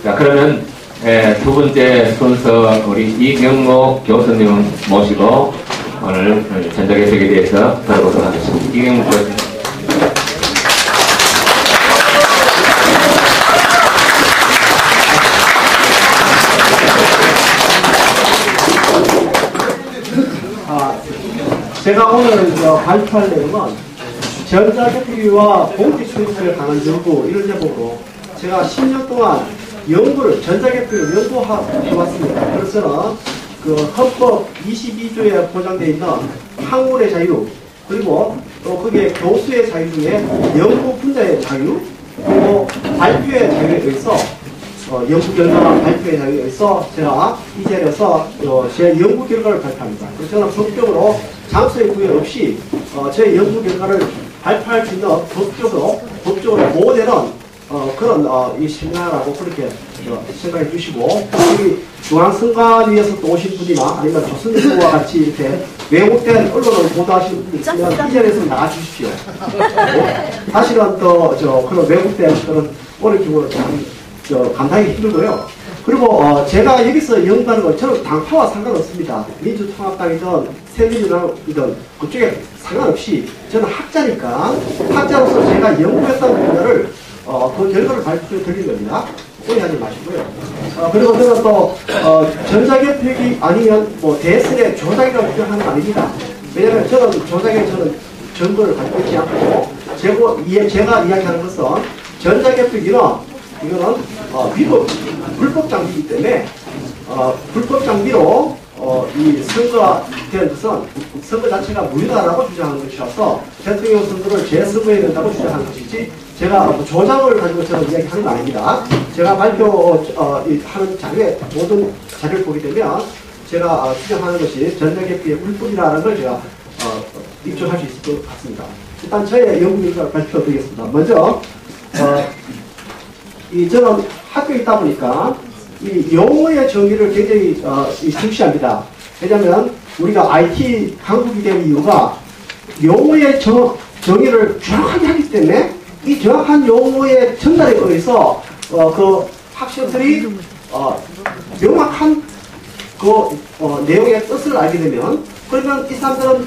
자, 그러면 두 번째 순서 우리 이경록 교수님 모시고 오늘 전자개혁에 대해서 들어보도록 하겠습니다. 이경록 교수님. 제가 오늘 발표할 내용은 전자개폐기와 공직수입에 관한 연구 이런 제목으로 제가 10년 동안 연구를 전자개폐를 연구해왔습니다. 그래서 저는 그 헌법 22조에 보장되어 있는 학문의 자유 그리고 또 거기에 교수의 자유 중에 연구 분야의 자유 그리고 발표의 자유에 의해서 연구 결과와 발표의 자유에 의해서 제가 이 자리에서 제 연구 결과를 발표합니다. 그래서 저는 법적으로 장소의 구애 없이 제 연구 결과를 발표할 수 있는 법적으로 보호되는 그런 이 세미나라고 그렇게 생각해 주시고 여기 중앙선관위에서 또 오신 분이나 아니면 조선일보와 같이 이렇게 왜곡된 언론을 보도하시는 분이 있으면 이 자리에서 나가 주십시오. 사실은 또 그런 왜곡된 그런 어려운 경우는 참 감당하기 힘들고요. 그리고 제가 여기서 연구하는 건 저는 당파와 상관없습니다. 민주통합당이든 새누리당이든 그쪽에 상관없이 저는 학자니까 학자로서 제가 연구했던 분야를 그 결과를 발표해 드린 겁니다. 오해하지 마시고요. 그리고 저는 또 전자개폐기 아니면 뭐 대선의 조작이라고 생각하는 거 아닙니다. 왜냐하면 저는 조작에 저는 증거를 가지고 있지 않고 제가 이야기하는 것은 전자개폐기는 이거는 불법 장비이기 때문에 불법 장비로 이 선거가 된 것은 선거 자체가 무효다라고 주장하는 것이어서 대통령 선거를 재선거해야 된다고 주장하는 것이지 제가 조작을 가지고 저는 이야기하는 건 아닙니다. 제가 발표하는 자료에 모든 자료를 보게 되면 제가 주장하는 것이 전자개폐의 불법이라는 걸 제가 입증할 수 있을 것 같습니다. 일단 저의 연구 결과를 발표드리겠습니다. 먼저 저는 학교에 있다 보니까 이 용어의 정의를 굉장히 중시합니다. 왜냐하면 우리가 IT 강국이 된 이유가 용어의 정의를 정확하게 하기 때문에 이 정확한 용어의 전달에 의해서 그 학생들이 명확한 그 내용의 뜻을 알게 되면 그러면 이 사람들은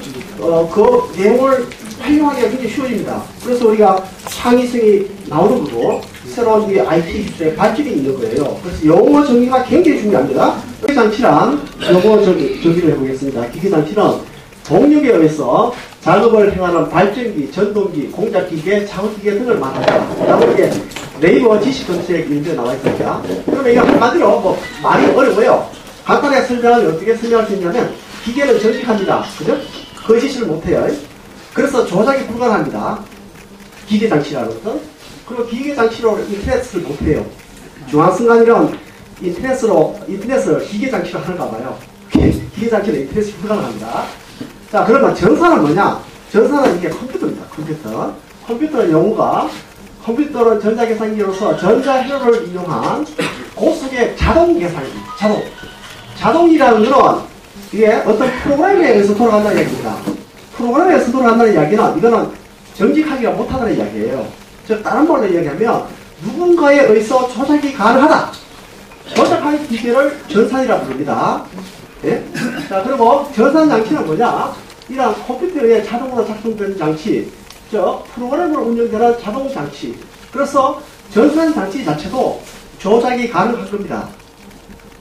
그 내용을 활용하기가 굉장히 쉬워집니다. 그래서 우리가 창의성이 나오는 거고 새로운 이 IT 기술의 발전이 있는 거예요. 그래서 용어 정의가 굉장히 중요합니다. 기계장치란 용어 정의를 해보겠습니다. 기계장치는 동력에 의해서 작업을 행하는 발전기, 전동기, 공작기계, 작업기계 등을 말합니다. 다음에 이게 네이버 지식검색 인터넷에 나와 있습니다. 그러면 이거 한마디로 뭐 말이 어려워요. 간단하게 설명하면 어떻게 설명할 수 있냐면 기계는 정직합니다. 그죠? 거짓을 못해요. 그래서 조작이 불가능합니다. 기계장치라는 것은. 그리고 기계장치로 인터넷을 못해요. 중앙선관위는 인터넷을 기계장치로 하는가 봐요. 기계장치로 인터넷이 불가능합니다. 자, 그러면 전사는 뭐냐? 전사는 이게 컴퓨터입니다. 컴퓨터 용어가 컴퓨터는 전자계산기로서 전자회로를 이용한 고속의 자동 계산기. 자동이라는 것은 이게 어떤 프로그램에 의해서 돌아간다는 이야기입니다. 프로그램에 의해서 돌아간다는 이야기는 이거는 정직하기가 못하다는 이야기예요. 즉 다른 말로 이야기하면 누군가에 의해서 조작이 가능하다. 조작하는 기계를 전산이라고 부릅니다. 예? 자, 그리고 전산장치는 뭐냐? 이런 컴퓨터에 의해 자동으로 작동되는 장치, 즉 프로그램으로 운영되는 자동장치. 그래서 전산장치 자체도 조작이 가능한 겁니다.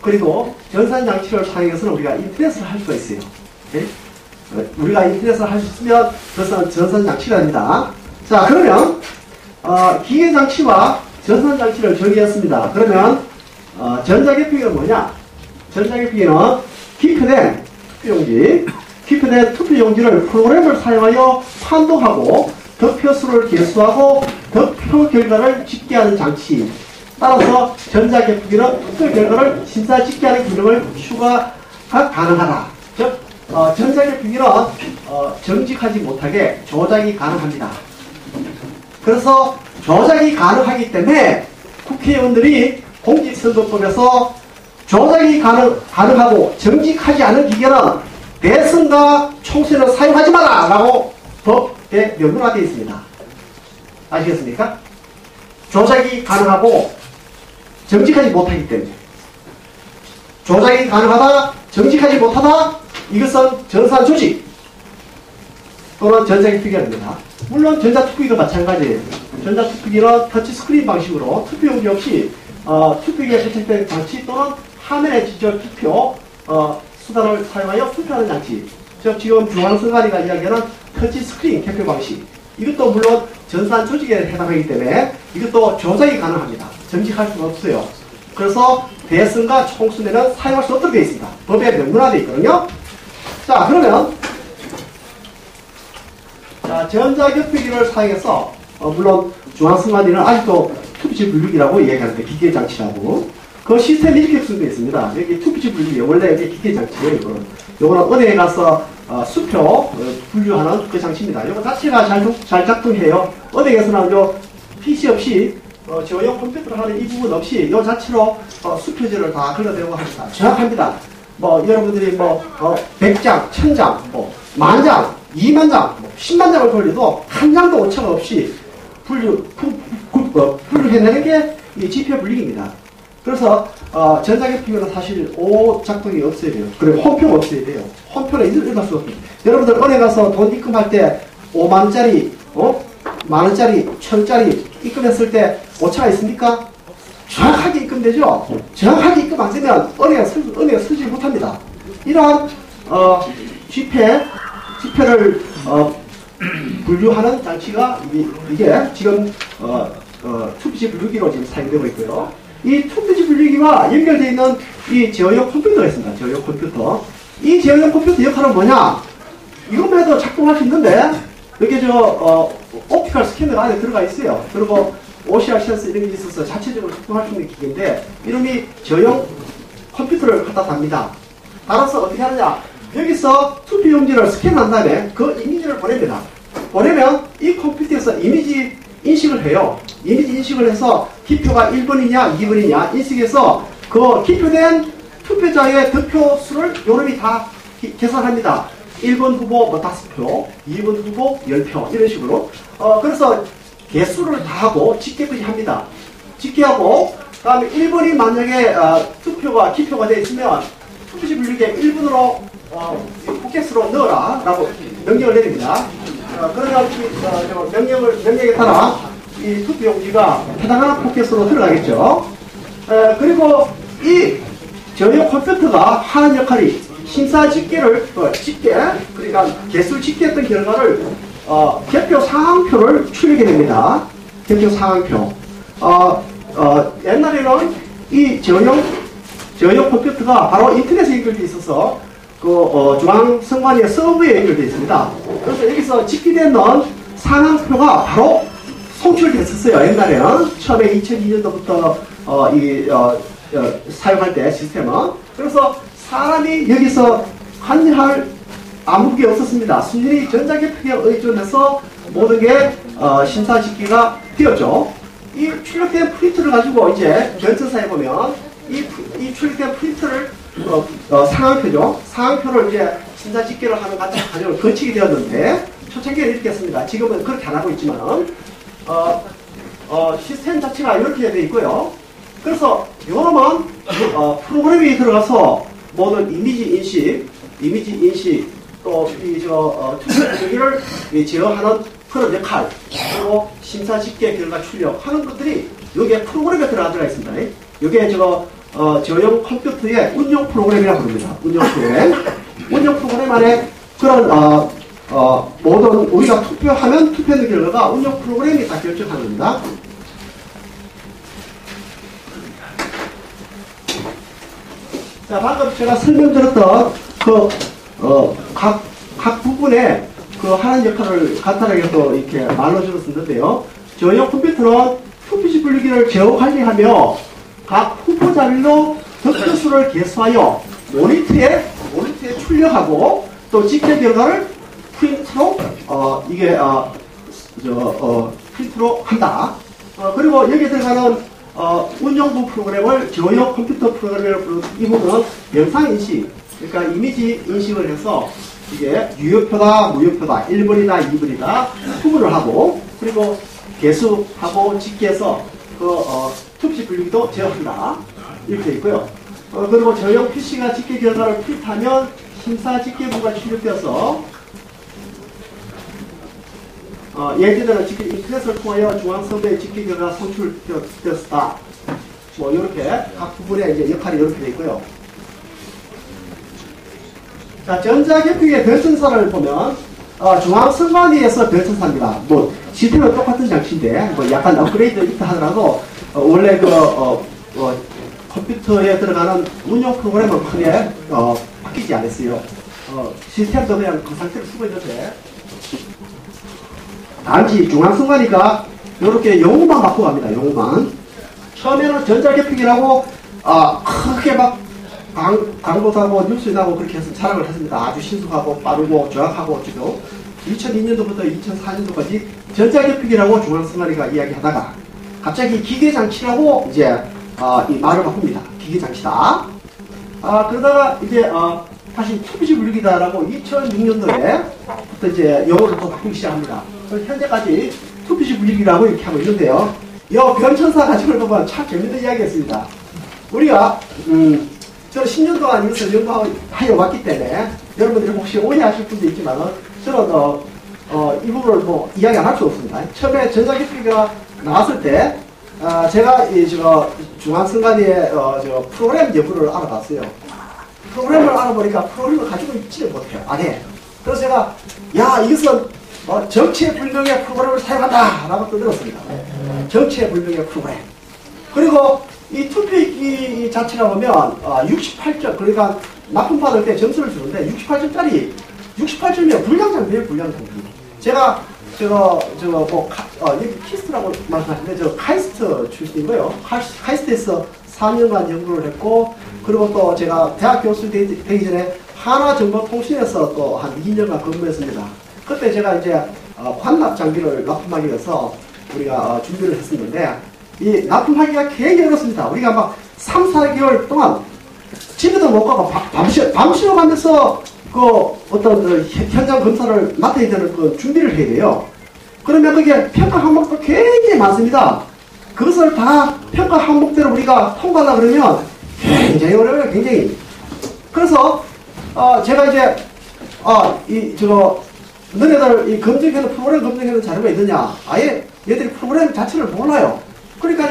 그리고 전산장치를 사용해서는 우리가 인터넷을 할 수가 있어요. 예? 우리가 인터넷을 할 수 있으면 그것은 전산장치가 됩니다. 자, 그러면 기계장치와 전산장치를 정의했습니다. 그러면 전자개폐기는 뭐냐? 전자개폐기는 기표된 투표용지를 프로그램을 사용하여 판독하고 득표수를 계수하고 득표 결과를 집계하는 장치. 따라서 전자개폐기는 투표 결과를 심사 집계하는 기능을 추가가 가능하다. 즉 전자개폐기는 정직하지 못하게 조작이 가능합니다. 그래서 조작이 가능하기 때문에 국회의원들이 공직선거법에서 조작이 가능하고 정직하지 않은 기계는 대선과 총선을 사용하지 마라 라고 법에 명문화되어 있습니다. 아시겠습니까? 조작이 가능하고 정직하지 못하기 때문에. 조작이 가능하다, 정직하지 못하다, 이것은 전산 조직 또는 전자기표기가 됩니다. 물론 전자투표기도 마찬가지예요. 전자투표기는 터치스크린 방식으로 투표용지 없이 투표기에 설치된 장치 또는 화면에 직접 투표 수단을 사용하여 투표하는 장치. 즉 지금 중앙선관위가 이야기하는 터치스크린 개표 방식. 이것도 물론 전산 조직에 해당하기 때문에 이것도 조작이 가능합니다. 정직할 수가 없어요. 그래서 대선과 총선에는 사용할 수 없도록 되어 있습니다. 법에 명문화되어 있거든요. 자, 그러면 자, 전자개표기를 사용해서 물론 중앙선관위는 아직도 투표지 분류기라고 얘기하는데 기계장치라고 그 시스템이 이렇게 구성되어 있습니다. 여기 투표지 분류기 원래 이게 기계장치예요. 요거는 은행에 가서 수표 분류하는 그 장치입니다. 이거 자체가 잘 작동해요. 은행에서는 요 PC 없이 저용 컴퓨터를 하는 이 부분 없이 요 자체로 수표지를 다 걸러내고 합니다. 정확합니다. 뭐 여러분들이 100장, 1000장, 10,000장, 20,000장, 100,000장을 돌려도 한 장도 오차가 없이 분류해내는 게 이 지표 분류기입니다. 그래서 전자개표기는 사실 작동이 없어야 돼요. 그리고 홈표가 없어야 돼요. 홈표는 일어날 수가 없습니다. 여러분들 은행 가서 돈 입금할 때 5만원짜리, 만원짜리, 1,000원짜리 입금했을 때 오차가 있습니까? 정확하게 입금되죠? 정확하게 입금 안 되면 은행에 쓰지 못합니다. 이러한 지폐를 분류하는 장치가 이게 지금 투표지 분류기로 지금 사용되고 있고요. 이 투표지 분류기와 연결되어 있는 이 제어용 컴퓨터가 있습니다. 제어용 컴퓨터. 이 제어용 컴퓨터 역할은 뭐냐? 이것만 해도 작동할 수 있는데 여기 옵티컬 스캐너가 안에 들어가 있어요. 그리고 OCR 센서 이런 게 있어서 자체적으로 작동할 수 있는 기계인데 이름이 저용 컴퓨터를 갖다 답니다. 따라서 어떻게 하느냐? 여기서 투표용지를 스캔한 다음에 그 이미지를 보냅니다. 보내면 이 컴퓨터에서 이미지 인식을 해요. 이미지 인식을 해서 기표가 1번이냐 2번이냐 인식해서 그 기표된 투표자의 득표수를 요놈이 다 계산합니다. 1번 후보 5표, 2번 후보 10표 이런 식으로 그래서 개수를 다 하고 집계까지 합니다. 집계하고 그 다음에 1번이 만약에 투표가 기표가 되어 있으면 투표지 분류기에 1번으로 포켓으로 넣어라 라고 명령을 내립니다. 그러면 명령에 따라 이 투표용지가 해당하는 포켓으로 들어가겠죠. 그리고 이 전용 컴퓨터가 하는 역할이 심사 집계를 그러니까 개수 집계했던 결과를 개표 상황표를 출력해 냅니다. 개표 상황표. 옛날에는 이 전용 컴퓨터가 바로 인터넷에 연결되어 있어서 중앙선관위의 서버에 연결되어 있습니다. 그래서 여기서 집계된 상황표가 바로 송출됐었어요. 옛날에는 처음에 2002년도부터 사용할 때 시스템은. 그래서 사람이 여기서 관여할 아무 게 없었습니다. 순전히 전자개표기에 의존해서 모든 게 심사 집계가 되었죠. 이 출력된 프린트를 가지고 이제 변천사에 보면 이 출력된 프린트를 상황표죠. 상황표를 이제 심사 집계를 하는 같은 과정을 거치게 되었는데 초창기에는 이렇게 했습니다. 지금은 그렇게 안 하고 있지만 시스템 자체가 이렇게 되어 있고요. 그래서 요놈은 프로그램이 들어가서 모든 이미지 인식 또 투표를 제어하는 그런 역할 그리고 심사 집계 결과 출력하는 것들이 여기에 프로그램에 들어가 있습니다. 여기에 저용 컴퓨터의 운영 프로그램이라고 부릅니다. 운영 프로그램 안에 그런 모든 우리가 투표하면 투표하는 결과가 운영 프로그램이 다 결정하는 겁니다. 자, 방금 제가 설명드렸던 각 부분에 하는 역할을 간단하게 또 이렇게 말로 적었었는데요. 저용 컴퓨터는 투표지 분류기를 제어 관리하며 각 후보자별로 득표수를 계수하여 모니터에 출력하고 또 집계 결과를 프린트로 프린트로 한다. 그리고 여기에 들어가는 운영부 프로그램을 저용 컴퓨터 프로그램이라고 부르는 이 부분은 영상 인식, 그러니까 이미지 인식을 해서 이게 유효표다, 무효표다, 1번이다, 2번이다 구분을 하고 그리고 개수하고 집계해서 2PC 분류기도 제어한다. 이렇게 돼 있고요. 그리고 저용 PC가 집계 결과를 프린트하면 심사 집계부가 출력되어서 예전에는 집계 인터넷을 통하여 중앙선거의 집계 결과가 송출되었다. 뭐 이렇게 각 부분의 이제 역할이 이렇게 되어 있고요. 자, 전자개표기의 별천사를 보면 중앙선관위에서 별천사입니다. 뭐 시스템은 똑같은 장치인데 뭐 약간 업그레이드 있다 하더라도 원래 컴퓨터에 들어가는 운영 프로그램은 크게 바뀌지 않았어요. 시스템도 그냥 그 상태로 쓰고 있는데 단지 중앙선관위가 이렇게 용어만 바꿔갑니다. 용어만. 처음에는 전자개표기라고 크게 막 광고도 하고 뉴스에 나오고 그렇게 해서 자랑을 했습니다. 아주 신속하고 빠르고 정확하고 지금 2002년도부터 2004년도까지 전자개표기라고 중앙선관위가 이야기하다가 갑자기 기계장치라고 이제 이 말을 바꿉니다. 기계장치다. 그러다가 이제 다시 2PC 분류기다라고 2006년도에부터 이제 용어를 또 바꾸기 시작합니다. 그래서 현재까지 2PC 분류기라고 이렇게 하고 있는데요. 이 변천사 가지고 보면 참 재밌는 이야기였습니다. 우리가 저는 10년 동안 이것을 연구하여 왔기 때문에 여러분들이 혹시 오해하실 분도 있지만 저는 이 부분을 뭐 이야기 안 할 수 없습니다. 처음에 전자개표기가 나왔을 때 제가 중앙선관위의 프로그램 여부를 알아봤어요. 프로그램을 알아보니까 프로그램을 가지고 있지를 못해요. 안 해. 그래서 제가 이것은 정체불명의 프로그램을 사용한다 라고 떠들었습니다. 정체불명의 프로그램. 그리고 이 투표기 자체가 보면 68점, 그러니까 납품 받을 때 점수를 주는데 68점짜리 68점이면 불량장비예요. 불량장비. 제가 여기 키스트라고 말씀하시는데 저 카이스트 출신이고요. 카이스트에서 4년간 연구를 했고, 그리고 또 제가 대학 교수 되기 전에 하나정보통신에서 또 한 2년간 근무했습니다. 그때 제가 이제 환납 장비를 납품하기 위해서 우리가 준비를 했었는데 이 납품하기가 굉장히 어렵습니다. 우리가 막 3, 4개월 동안 집에도 못 가고 밤 쉬어가면서 어떤 현장 검사를 맡아야 되는 그 준비를 해야 돼요. 그러면 그게 평가 항목도 굉장히 많습니다. 그것을 다 평가 항목대로 우리가 통과하려 그러면 굉장히 어려워요. 굉장히. 그래서 제가 이제 너네들 이 검증해는 프로그램 검증해는 자료가 있느냐? 아예 얘들이 프로그램 자체를 몰라요. 그러니까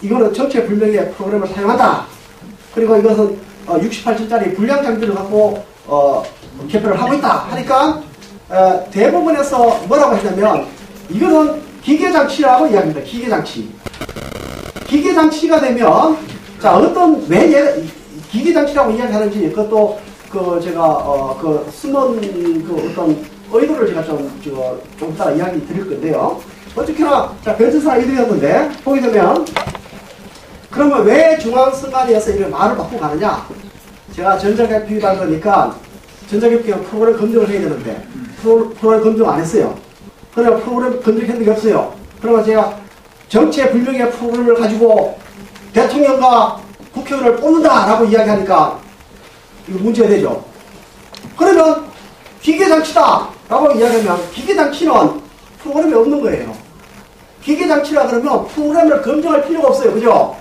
이거는 정체불명의 프로그램을 사용한다. 그리고 이것은 68점짜리 불량 장비를 갖고 개표를 하고 있다 하니까 대부분에서 뭐라고 했냐면 이거는 기계장치라고 이야기합니다. 기계장치. 기계장치가 되면 자 왜 기계장치라고 이야기하는지 그것도 제가 숨은 어떤 의도를 제가 좀 이따 이야기 드릴 건데요. 어떻게나 자 변천사 이들이었는데 보게 되면 그러면 왜 중앙선관위에서 이렇게 말을 바꾸고 가느냐? 제가 전자개표기다 그러니까 전자개표기가 프로그램 검증을 해야 되는데 프로그램 검증 안 했어요. 그러면 프로그램 검증한 적이 없어요. 그러면 제가 정체불명의 프로그램을 가지고 대통령과 국회의원을 뽑는다라고 이야기하니까 이거 문제가 되죠. 그러면 기계장치다 라고 이야기하면 기계장치는 프로그램이 없는 거예요. 기계장치라 그러면 프로그램을 검증할 필요가 없어요. 그죠?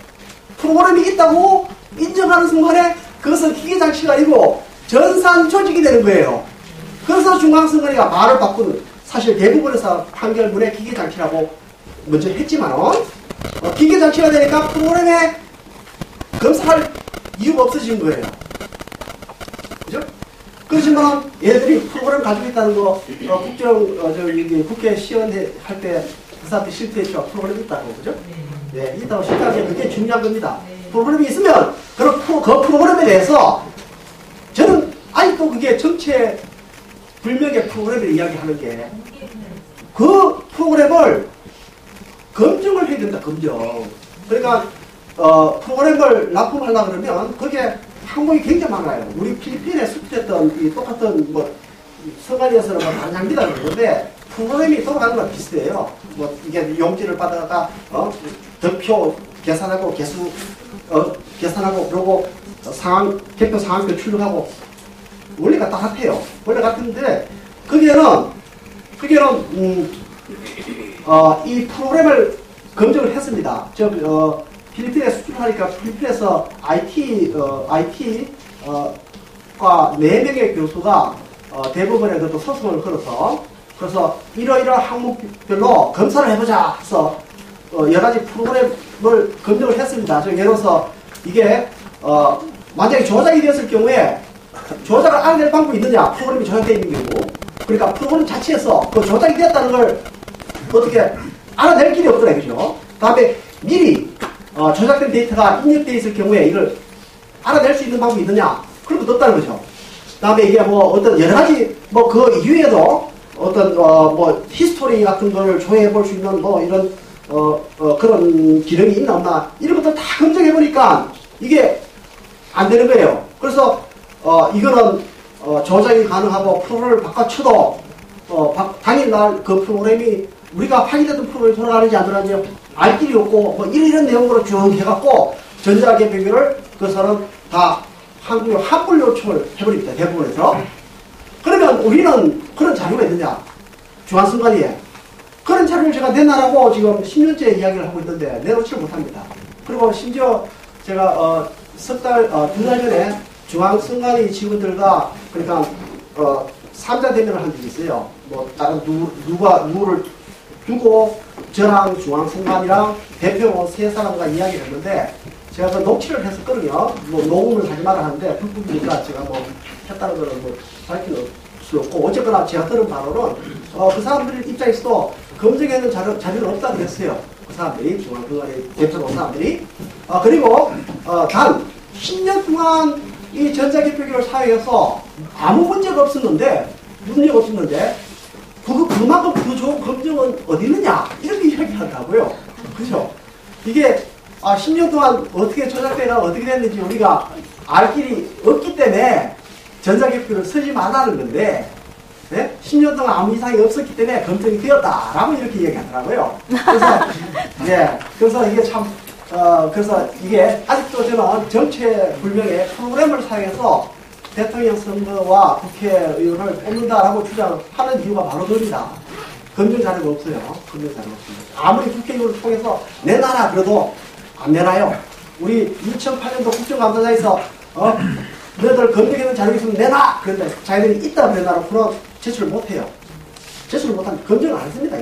프로그램이 있다고 인정하는 순간에 그것은 기계장치가 아니고 전산 조직이 되는 거예요. 그래서 중앙선관위가 말을 바꾼 사실 대부분에서 판결문에 기계장치라고 먼저 했지만 기계장치가 되니까 프로그램에 검사할 이유가 없어진 거예요. 그죠? 그렇지만 얘들이 프로그램 가지고 있다는 거 국회 시연회 할 때 그 사람들이 실패했죠. 프로그램이 있다고. 그죠? 네, 있다고 실패하면 그게 중요한 겁니다. 프로그램이 있으면 그 프로그램에 대해서 저는 아직도 그게 정체 불명의 프로그램을 이야기하는 게 그 프로그램을 검증을 해야 된다. 검증. 그러니까 프로그램을 납품하려고 그러면 그게 항목이 굉장히 많아요. 우리 필리핀에 수출했던 이 똑같은 선관위에서는 단장비다 그러는데 프로그램이 돌아가는 거랑 비슷해요. 이게 용지를 받아가 득표 계산하고 개수 계산하고 그러고 개표 상황표 출력하고 원리가 똑같아요. 원리 같은데 그게는 이 프로그램을 검증을 했습니다. 필리핀에 수출하니까 필리핀에서 과 4명의 교수가 대법원에 또 소송을 걸어서 그래서 이러이러한 항목별로 검사를 해보자 해서 여러 가지 프로그램을 검증을 했습니다. 예를 들어서 이게 만약에 조작이 되었을 경우에 조작을 알아낼 방법이 있느냐, 프로그램이 조작되어 있는 경우. 그러니까 프로그램 자체에서 그 조작이 되었다는 걸 어떻게 알아낼 길이 없더라, 그죠? 다음에 미리 조작된 데이터가 입력되어 있을 경우에 이걸 알아낼 수 있는 방법이 있느냐, 그런 것도 없다는 거죠. 다음에 이게 뭐 어떤 여러 가지 뭐 그 이후에도 어떤 뭐 히스토리 같은 걸 조회해 볼 수 있는 뭐 이런 그런 기능이 있나 없나 이런 것들 다 검증해 보니까 이게 안 되는 거예요. 그래서 이거는 조작이 가능하고 프로그램을 바꿔쳐도 당일날 그 프로그램이 우리가 확인했던 프로그램이 돌아가는지 안 돌아가는지 알 길이 없고 뭐 이런 내용으로 쭉 해갖고 전자개표기를 그 사람 다 한국에 환불 요청을 해버립니다. 대부분에서. 그러면 우리는 그런 자료가 있느냐? 중앙선관위에. 그런 자료를 제가 내놔라고 지금 10년째 이야기를 하고 있는데 내놓지를 못합니다. 그리고 심지어 제가 두 달 전에 중앙선관위 직원들과 그러니까 3자 대면을 한 적이 있어요. 뭐 다른 누구를 두고 저랑 중앙선관위랑 대표 3사람과 이야기를 했는데 제가 그 녹취를 했었거든요. 뭐 녹음을 하지 말아 하는데 불법이니까 제가 뭐 했다는 거는 뭐 밝힐 수 없고 어쨌거나 제가 들은 바로는 그 사람들 입장에서도 검증해는 자료는 없다고 했어요. 그 사람들이 중앙선관위 대표 사람들이 그리고 단 10년 동안 이 전자개표기를 사용해서 아무 문제가 없었는데 그만큼 더 좋은 검증은 어디 있느냐 이렇게 이야기하더라고요. 그죠? 이게 10년 동안 어떻게 조작되나 어떻게 됐는지 우리가 알 길이 없기 때문에 전자개표를 쓰지 말라는 건데 10년 동안 아무 이상이 없었기 때문에 검증이 되었다라고 이렇게 얘기하더라고요. 그래서 이게 참 그래서 이게 아직도 저는 정체불명의 프로그램을 사용해서 대통령 선거와 국회의원을 뽑는다라고 주장하는 이유가 바로 그겁니다. 검증 자료가 없어요. 검증 자료가 없습니다. 아무리 국회의원을 통해서 내놔라 그래도 안 내놔요. 우리 2008년도 국정감사장에서 너희들 검증하는 자료가 있으면 내놔! 그런데 자기들이 있다고 내놔놓고는 제출을 못해요. 제출을 못하면 검증을 안 했습니다.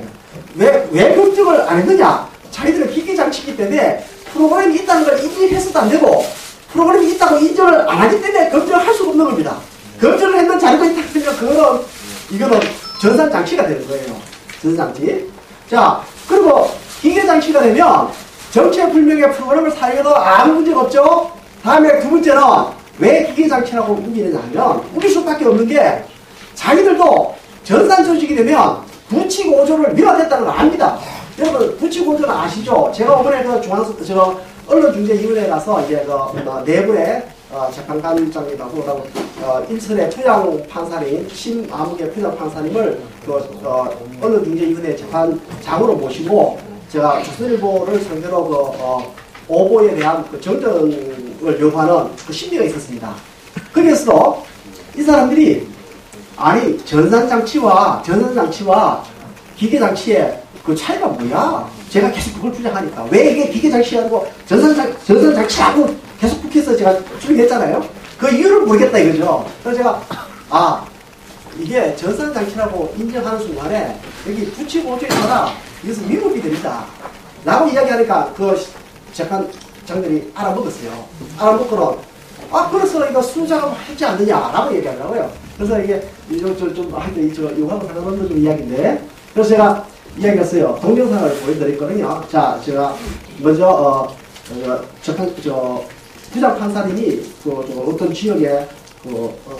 왜 검증을 안 했느냐? 자기들은 기기장치이기 때문에 프로그램이 있다는 걸 인정했어도 안 되고 프로그램이 있다고 인정을 안 하기 때문에 검증을 할 수가 없는 겁니다. 검증을 했는 자료가 있다면 이거는 전산장치가 되는 거예요. 전산장치. 자, 그리고 기계장치가 되면 정체불명의 프로그램을 사용해도 아무 문제가 없죠. 다음에 두 번째는 왜 기계장치라고 우기느냐 하면 우길 수밖에 없는 게 자기들도 전산조직이 되면 부치고조를 밀어냈다는 걸 압니다. 여러분 부치고조는 아시죠? 제가 이번에 언론중재위원회에 가서 이제 내부의 재판관장이라고 일선의 표장 판사님 심아무개 표장 판사님을 언론중재위원회 재판장으로 모시고 제가 조선일보를 상대로 오보에 대한 정정을 요구하는 그 심리가 있었습니다. 거기에서도 이 사람들이 아니 전산장치와 기계장치의 그 차이가 뭐야? 제가 계속 그걸 주장하니까 왜 이게 기계장치가 아니고 전산장치라고 계속 국회에서 제가 주장했잖아요. 그 이유를 모르겠다 이거죠. 그래서 제가 이게 전산장치라고 인정하는 순간에 여기 부치고조에 따라 이것은 위법이 됩니다. 라고 이야기하니까 그 재판장들이 알아먹었어요. 알아먹고는 그래서 이거 수작업하지 않느냐라고 얘기하더라고요. 그래서 이게 요하고 상관없는 좀 이야기인데 그래서 제가 이야기했어요. 동영상을 보여드렸거든요. 자, 제가 먼저 부장 판사님이 어떤 지역의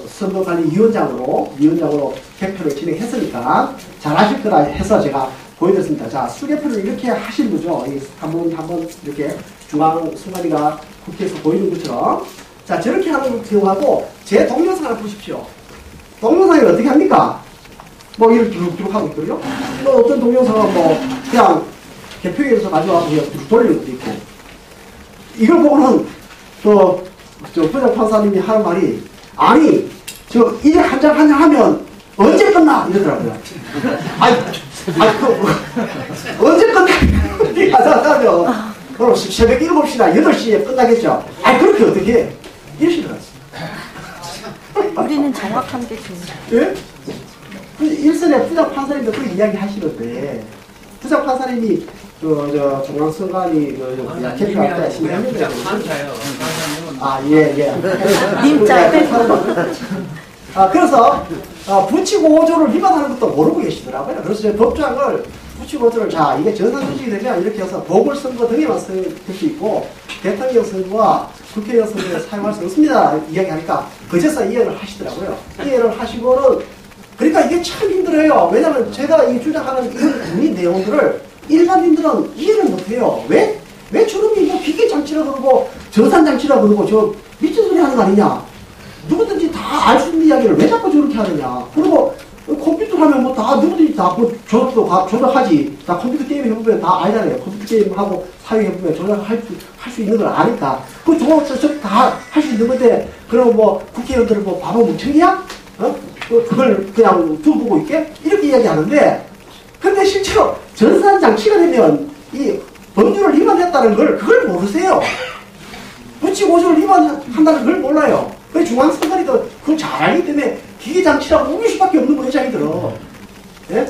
선거관리위원장으로 개표를 진행했으니까 잘하실 거라 해서 제가 보여드렸습니다. 자, 수개표를 이렇게 하신 거죠. 한번 이렇게 중앙선관위가 국회에서 보이는 것처럼. 자, 저렇게 하는 경우하고 제 동영상을 보십시오. 동영상이 어떻게 합니까? 뭐 이렇게 쭉 하고 있거든요. 또 어떤 동영상은 그냥 개표기에서 가져와서 그냥 돌리는 것도 있고. 이걸 보고는 부장 판사님이 하는 말이 아니 이제 한 장 하면 언제 끝나 이러더라고요. 언제 끝나? 따면 그럼 새벽 7시나 8시에 끝나겠죠. 아 그렇게 어떻게 해? 1시에 들어갔어요. 우리는 정확한 게 좋은데. 예? 일선에 부장 판사님도 그 이야기 하시는데 부장 판사님이 중앙선관위 개표 앞에 부장 판사요. 예. 님자 그래서 부치고 5조를 위반하는 것도 모르고 계시더라고요. 그래서 법조항을 부치고 5조를 자 이게 전산조직이 되면 이렇게 해서 보궐선거 등에만 쓸 수 있고 대통령 선거와 국회의원 선거에 사용할 수 없습니다. 이야기하니까 그제서 이해를 하시더라고요. 이해를 하시고는 그러니까 이게 참 힘들어요. 왜냐하면 제가 이 주장하는 이 내용들을 일반인들은 이해를 못해요. 왜 저놈이 뭐 기계장치라 그러고 저산장치라 그러고 저 미친 소리 하는 거 아니냐. 누구든지 다 알 수 있는 이야기를 왜 자꾸 저렇게 하느냐. 그리고 컴퓨터 하면 뭐 다 누구든지 다 조작하지. 다 컴퓨터 게임 해보면 다 알잖아요. 컴퓨터 게임 하고 사용해보면 조작할 수 있는 걸 아니까. 그 다 할 수 있는 건데 그럼 뭐 국회의원들은 뭐 바보 뭉청이야? 그걸 그냥 두고보고 있게? 이렇게 이야기하는데 근데 실제로 전산장치가 되면 이 법률을 위반했다는 걸 그걸 모르세요. 부치고 5조를 위반한다는 걸 몰라요. 중앙선관위도 그걸 잘 알기 때문에 기계장치라고 우길 수밖에 없는 거예요, 자기들은. 예?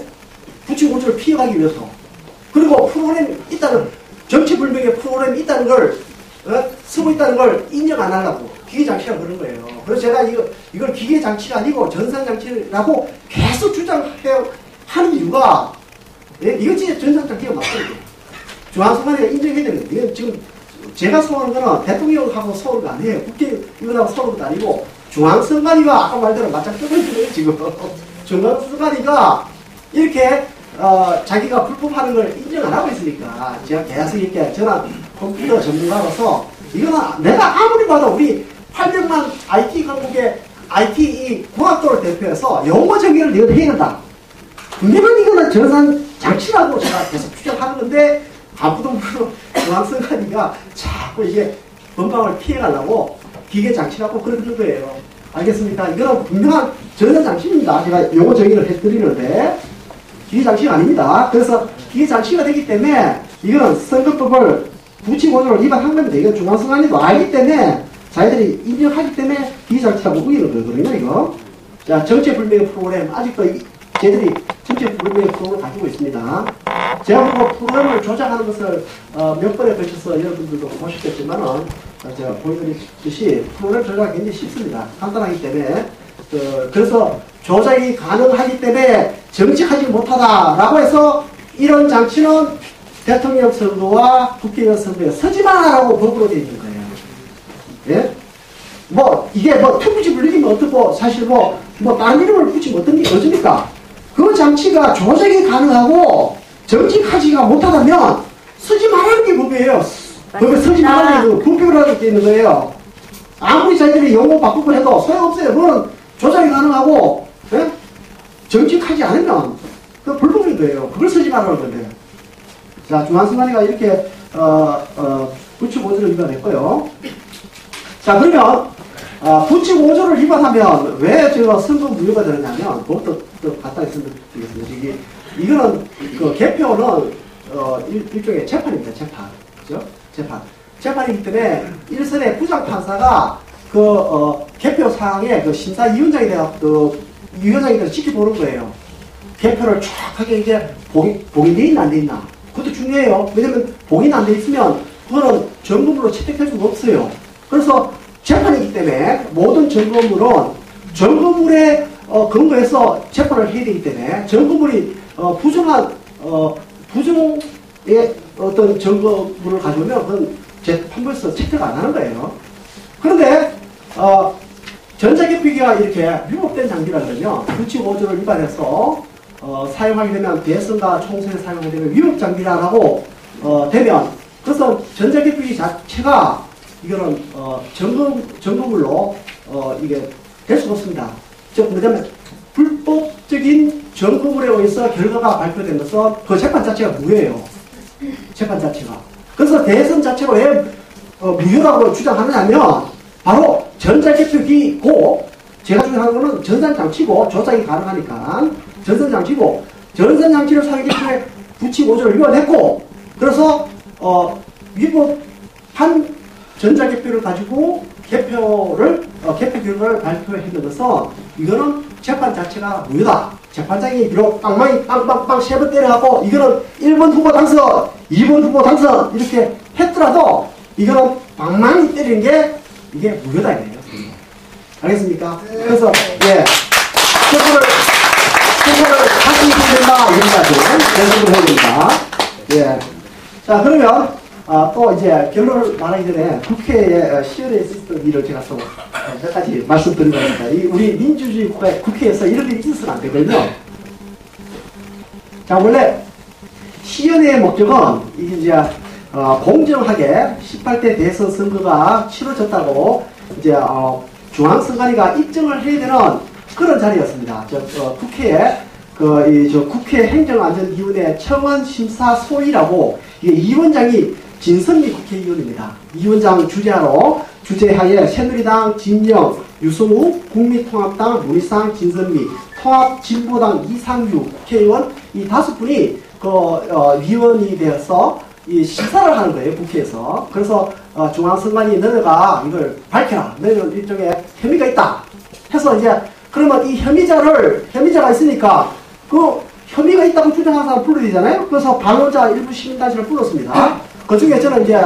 부치고 5조를 피해가기 위해서. 그리고 프로그램이 있다는, 정치불명의 프로그램이 있다는 걸, 쓰고 있다는 걸 인정 안 하려고. 기계장치라고 그런 거예요. 그래서 제가 이걸 기계장치가 아니고 전산장치라고 계속 주장하는 이유가, 예? 이거 진짜 전산장치가 맞거든요. 중앙선관위가 인정해야 되는데, 이건 지금 제가 소원한 거는 대통령하고 소원도 아니에요. 국회의원하고 소원도 아니고, 중앙선관위가 아까 말대로 맞짱뜨는 거예요, 지금. 중앙선관위가 이렇게, 자기가 불법하는 걸 인정 안 하고 있으니까, 제가 계속 이렇게, 저는 컴퓨터 전문가로서, 이거는 내가 아무리 봐도 우리 800만 IT 강국의 IT 이 공학도를 대표해서 용어 정의를 내가 해야 된다. 분명히 이거는 전산 장치라고 제가 계속 주장하는 건데, 아무도 모르는 중앙선관위가 자꾸 이게 건강을 피해가려고 기계장치라고 그러는 거예요. 알겠습니까? 이거는 분명한 전산장치입니다. 제가 용어 정의를 해드리는데 기계장치가 아닙니다. 그래서 기계장치가 되기 때문에 이거는 선거법을 부치고 5조를 위반한 겁니다. 이건 중앙선관위도 알기 때문에 자기들이 인정하기 때문에 기계장치라고 우기는 거거든요. 이거. 자, 정체불명의 프로그램 아직도 쟤들이 정체불명의 프로그램을 가지고 있습니다. 제가 보고 프로그램을 조작하는 것을 몇 번에 걸쳐서 여러분들도 보셨겠지만은 제가 보여드렸듯이 프로그램 조작이 굉장히 쉽습니다. 간단하기 때문에 그래서 조작이 가능하기 때문에 정직하지 못하다라고 해서 이런 장치는 대통령 선거와 국회의원 선거에 서지 마라고 법으로 되어 있는 거예요. 예? 뭐 이게 뭐 투부지 불리기면 어떻고 사실 뭐 다른 이름을 붙이면 어떻습니까? 그 장치가 조작이 가능하고 정직하지가 못하다면 쓰지 말라는 게 법이에요. 법에 쓰지 말라는 게 불법이라고 되어 있는 거예요. 아무리 자기들이 용어 바꾸고 해도 소용없어요. 그건 조작이 가능하고 예? 정직하지 않으면 그 불법인 거예요. 그걸 쓰지 말라는 건데. 자, 중앙선관위가 이렇게 부치고 5조를 위반했고요. 자, 그러면 부치고 5조를 위반하면 왜 제가 선거 무효가 되느냐면 그것도 또 간단히 설명드리겠습니다. 이거는 그 개표는 일종의 재판입니다. 재판. 그죠? 재판이기 때문에 일선의 부장판사가 개표 사항에 심사위원장이 위원장이 지켜보는 거예요. 개표를 쫙하게 이제 봉인돼 있나 안 돼 있나. 그것도 중요해요. 왜냐면 봉인 안 돼 있으면 그거는 점검으로 채택할 수가 없어요. 그래서 재판이기 때문에 모든 점검물은 점검물에 근거해서 재판을 해야 되기 때문에 점검물이 부정의 어떤 점검물을 가져오면 그건 재판부에서 채택을 안 하는 거예요. 그런데 전자개표기가 이렇게 위법된 장비라 그러면 부치고 5조를 위반해서 사용하게 되면 대선과 총선에 사용하게 되면 위법 장비라고 되면 그래서 전자개표기 자체가 이거는 점검물로 이게 될 수가 없습니다. 즉 뭐냐면 불법적인 점검물에 의해서 결과가 발표된 것은 그 재판 자체가 무효예요. 재판 자체가. 그래서 대선 자체가 왜 무효라고 주장하느냐면 바로 전자개표기고 제가 주장하는 거는 전산장치고 조작이 가능하니까 전산장치고 전산장치를 사용했기 때문에 부치고 5조를 위반했고 그래서 위법한 전자개표를 가지고 개표 결과를 발표했는 것은 이거는 재판 자체가 무효다. 재판장이 비록 빵빵이 빵빵빵 3번 때려갖고 이거는 1번 후보 당선, 2번 후보 당선 이렇게 했더라도 이거는 빵빵이 때리는 게 이게 무효다 이거예요. 알겠습니까? 그래서 선거를 다시 해야 된다 이런 거죠. 연습을 해야 된다. 예. 자 그러면 또 이제 결론을 말하기 전에 국회에 시연에 있었던 일을 제가 또 몇 가지 말씀드리겠습니다. 우리 민주주의 국회에서 이런 일이 있어서는 안 되거든요. 자 원래 시연의 목적은 이게 이제 공정하게 18대 대선 선거가 치러졌다고 이제 중앙선관위가 입증을 해야 되는 그런 자리였습니다. 국회에 국회 행정안전위원회 청원심사소위라고 이게 위원장이 진선미 국회의원입니다. 위원장 주재하에 새누리당 진영, 유성우, 국민통합당 문희상, 진선미, 통합진보당 이상규 국회의원 이 5분이 위원이 되어서 이 심사를 하는 거예요, 국회에서. 그래서 중앙선관위 너네가 이걸 밝혀라. 너희는 일종의 혐의가 있다. 해서 이제 그러면 이 혐의자가 있으니까 그 혐의가 있다고 주장하는 사람 불러야 되잖아요. 그래서 방어자 일부 시민단체를 불렀습니다. 그 중에 저는 이제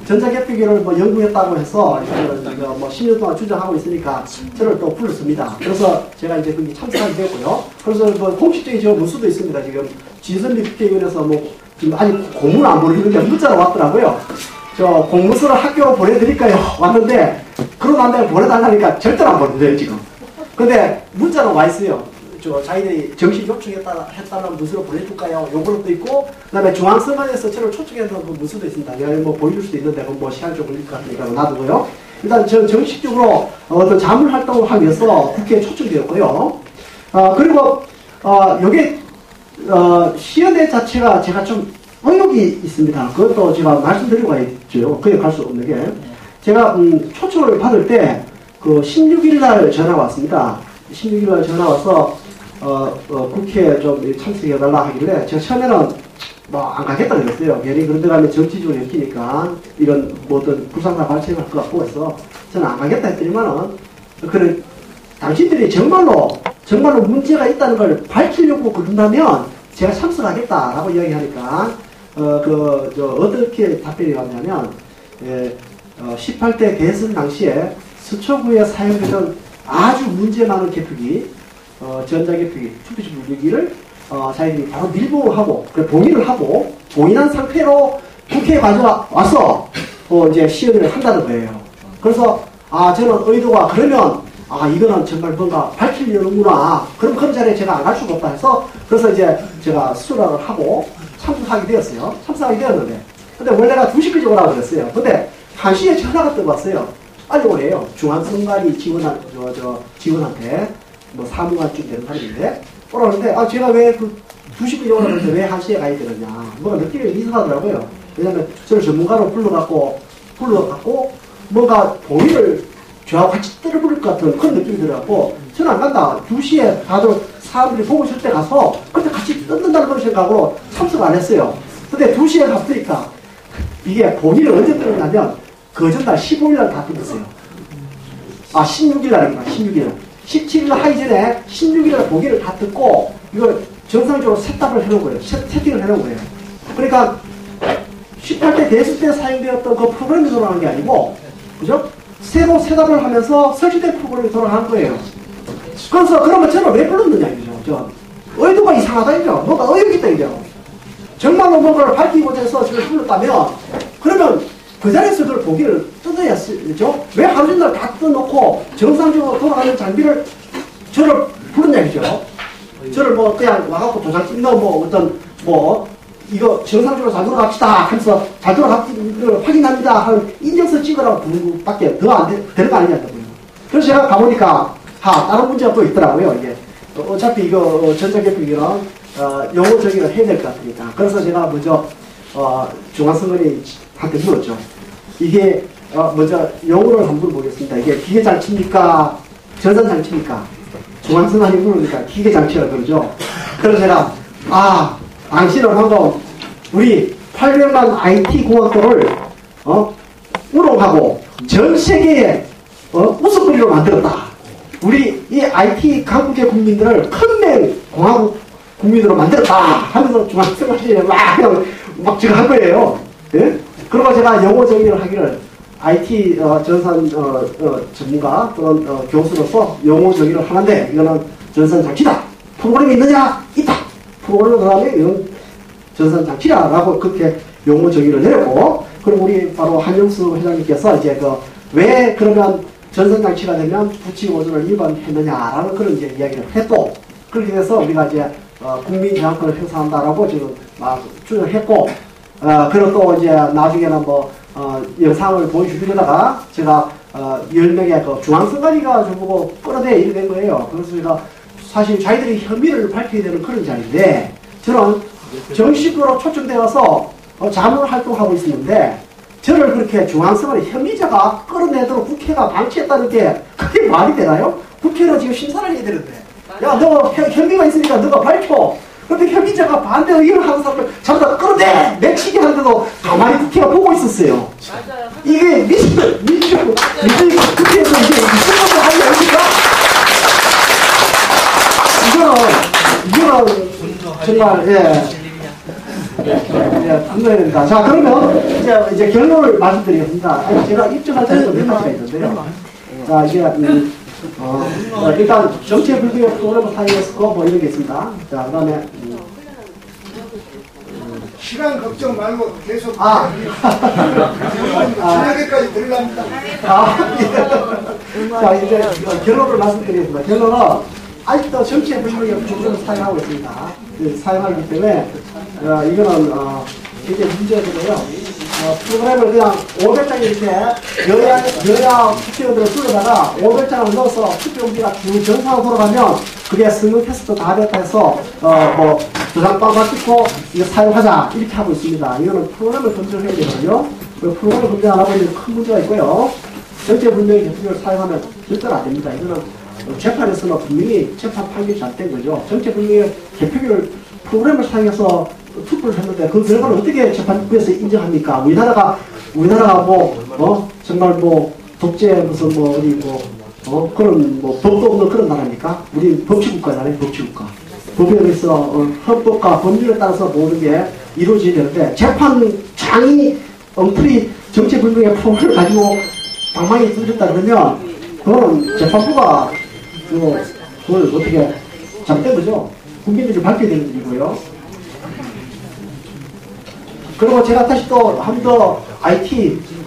전자개표기를 연구했다고 해서 뭐 10년 동안 주장하고 있으니까 저를 또 불렀습니다. 그래서 제가 이제 거기 참석하게 됐고요. 그래서 뭐 공식적인 저 문서도 있습니다. 지금 진선미 국회의원에서 지금 아직 공문을 안 보내주는데 문자로 왔더라고요. 저 공문서를 학교 보내드릴까요? 왔는데 그러고 난 다음에 보내달라니까 절대로 안 보내줘요 지금. 근데 문자로 와 있어요. 자기들이 정식 요청했다는 문서로 보내줄까요? 요거도 있고, 그 다음에 중앙선관위에서 저를 초청해서 그 문서도 있습니다. 내가 뭐 보여줄 수도 있는데, 뭐 시간 좀 걸릴 것 같으니까 놔두고요. 일단 저 정식적으로 어떤 자문 활동을 하기 위해서 국회에 초청되었고요. 그리고, 요게, 시연회 자체가 제가 좀 의혹이 있습니다. 그것도 제가 말씀드리고 가야죠. 그에 갈 수 없는 게. 제가, 초청을 받을 때, 16일날 전화가 왔습니다. 16일날 전화 와서, 국회에 좀 참석해달라 하길래, 제가 처음에는 안 가겠다 그랬어요. 괜히 그런 데 가면 정치적으로 엮이니까, 이런 모든 불상사 발생할 것 같고 해서, 저는 안 가겠다 했더니만은, 당신들이 정말로 문제가 있다는 걸 밝히려고 그런다면, 제가 참석하겠다라고 이야기하니까, 어떻게 답변이 왔냐면, 18대 대선 당시에 서초구에 사용되던 아주 문제 많은 개표기, 전자개표기, 투표지 분류기를 자기들이 바로 밀봉하고, 봉인을 하고, 봉인한 상태로 국회에 가져와서 이제 시연을 한다는 거예요. 그래서 저는 의도가 그러면 이거는 정말 뭔가 밝히려는구나. 그럼 그런 자리에 제가 안 갈 수가 없다 해서 그래서 이제 제가 수락을 하고 참석하게 되었어요. 참석하게 되었는데 근데 원래가 2시까지 오라고 그랬어요. 근데 1시에 전화가 떠봤어요. 빨리 오래요. 중앙선관위 직원한테 뭐 사무관쯤 되는 사람인데 오라는데 제가 왜 2시까지 오라고 했는데 왜 1시에 가야 되느냐. 뭔가 느낌이 이상하더라고요. 왜냐면 저를 전문가로 불러갖고 뭔가 봉인을 저하고 같이 때려부릴 것 같은 그런 느낌이 들어갖고 저는 안 간다. 2시에 다들 사람들이 보고 있을 때 가서 그때 같이 뜯는다는 그런 생각으로 참석 안 했어요. 근데 2시에 갔으니까 이게 봉인을 언제 뜯느냐면 그 전날 15일날 다 뜯었어요. 16일날입니다. 16일날. 17일날 하기 전에 16일날 봉인을 다 뜯고 이걸 정상적으로 세탁을 해놓은 거예요. 세팅을 해놓은 거예요. 그러니까 18대 대선 때 사용되었던 그 프로그램이 돌아가는 게 아니고 그죠? 새로 세탁을 하면서 설치된 프로그램이 돌아가는 거예요. 그래서 그러면 저는 왜 불렀느냐 이거죠. 의도가 이상하다 이죠. 뭔가 의욕이 있다 이죠. 정말로 뭔가를 밝히고자 해서 저를 불렀다면 그러면 그 자리에서 그걸 보기를 뜯어야죠. 왜 하루 종일 다 뜯어놓고 정상적으로 돌아가는 장비를 저를 부르냐 이죠. 저를 그냥 와갖고 도장 찍는 이거 정상적으로 잘 돌아갑시다 하면서 잘 돌아가기를 확인합니다 하는 인증서 찍으라고 부르는 것밖에 더 안 되는 거 아니냐고요. 그래서 제가 가보니까 다른 문제가 또 있더라고요. 이게 어차피 이거 전자개표기는 용어 정의를 해야 될 것 같으니까. 그래서 제가 먼저 중앙선관위한테 물었죠. 이게 먼저 용어를 한번 보겠습니다. 이게 기계장치입니까? 전산장치입니까? 중앙선관위 물으니까 기계장치라 그러죠. 그래서 제가 당신은 한번 우리 800만 IT 공학도를 우롱하고 전 세계에 우스갯거리로 만들었다. 우리 이 IT 강국의 국민들을 큰맹 공화국 국민으로 만들었다 하면서 중앙선관위에 막 지금 한 거예요. 예? 그리고 제가 영어 정리를 하기를 IT 전산 전문가 또는 교수로서 영어 정의를 하는데 이거는 전산 장치다. 프로그램이 있느냐? 있다. 프로그램 그 다음에 이건 전산 장치다라고 그렇게 용어 정의를 내렸고, 그리고 우리 바로 한영수 회장님께서 이제 왜 그러면 전산 장치가 되면 부치 오존을 위반했느냐라는 그런 이제 이야기를 했고, 그렇게 돼서 우리가 이제 국민 저항권을 행사한다라고 지금 막 주장했고, 그리고 또 이제 나중에는 뭐 영상을 보여주려다가 제가 10명의 그 중앙선관위가 저보고 끌어내 이렇게 된 거예요. 그래서 제가 사실 자기들이 혐의를 밝혀야 되는 그런 자리인데 저는 정식으로 초청되어서 자문 활동하고 있었는데 저를 그렇게 중앙선관위 혐의자가 끌어내도록 국회가 방치했다는 게 그게 말이 되나요? 국회는 지금 심사를 해야 되는데 야 너 혐의가 있으니까 너가 밝혀. 근데 혐의자가 반대 의견을 하는 사람을 전부 다 끌어내! 내치게 하는데도 가만히 국회가 보고 있었어요. 맞아요. 이게 민주 국회에서 이게 무슨 것을 하는 게 아닙니까? 이거는 정말, 분노해야 됩니다. 자, 그러면 이제 결론을 말씀드리겠습니다. 제가 입증할 때는 몇 가지가 있는데요. 자, 이게, 일단 정치의 불교의 프로그램을 사용해서 뭐 이런 게 있습니다. 자, 그 다음에 시간 걱정 말고 계속 저녁에까지 들어갑니다. 자, 이제 결론을 말씀드리겠습니다. 결론은 아직도 정치의 불교의 프로그램을 사용하고 있습니다. 사용하기 때문에 이거는 굉장히 문제되고요. 프로그램을 그냥 500장 이렇게 여야 투표들을 불러다가 500장을 넣어서 투표용지가 쭉 정상으로 돌아가면 그게 승인 테스트 다 됐다 해서 뭐 도장빵만 찍고 이거 사용하자 이렇게 하고 있습니다. 이거는 프로그램을 검증해야 되거든요. 프로그램을 검증 안 하고 있는 큰 문제가 있고요. 전체 분명히 개표를 사용하면 절대로 안 됩니다. 이거는 재판에서는 분명히 재판 판결이 잘 된 거죠. 전체 분명히 개표기를 프로그램을 사용해서 투표를 했는데 그 결과를 어떻게 재판부에서 인정합니까? 우리나라가 정말 독재 무슨 그런 법도 없는 그런 나라입니까? 우리 법치국가잖아요. 법치국가. 법에 의해서 헌법과 법률에 따라서 모든 게 이루어져야 되는데 재판장이 엉터리 정체불명의 프로그램을 가지고 방망이 던졌다 그러면 그거는 재판부가 그걸 어떻게 잘못된 거죠. 국민들이 밝혀야 되는 일이고요. 그리고 제가 다시 또 한 번 더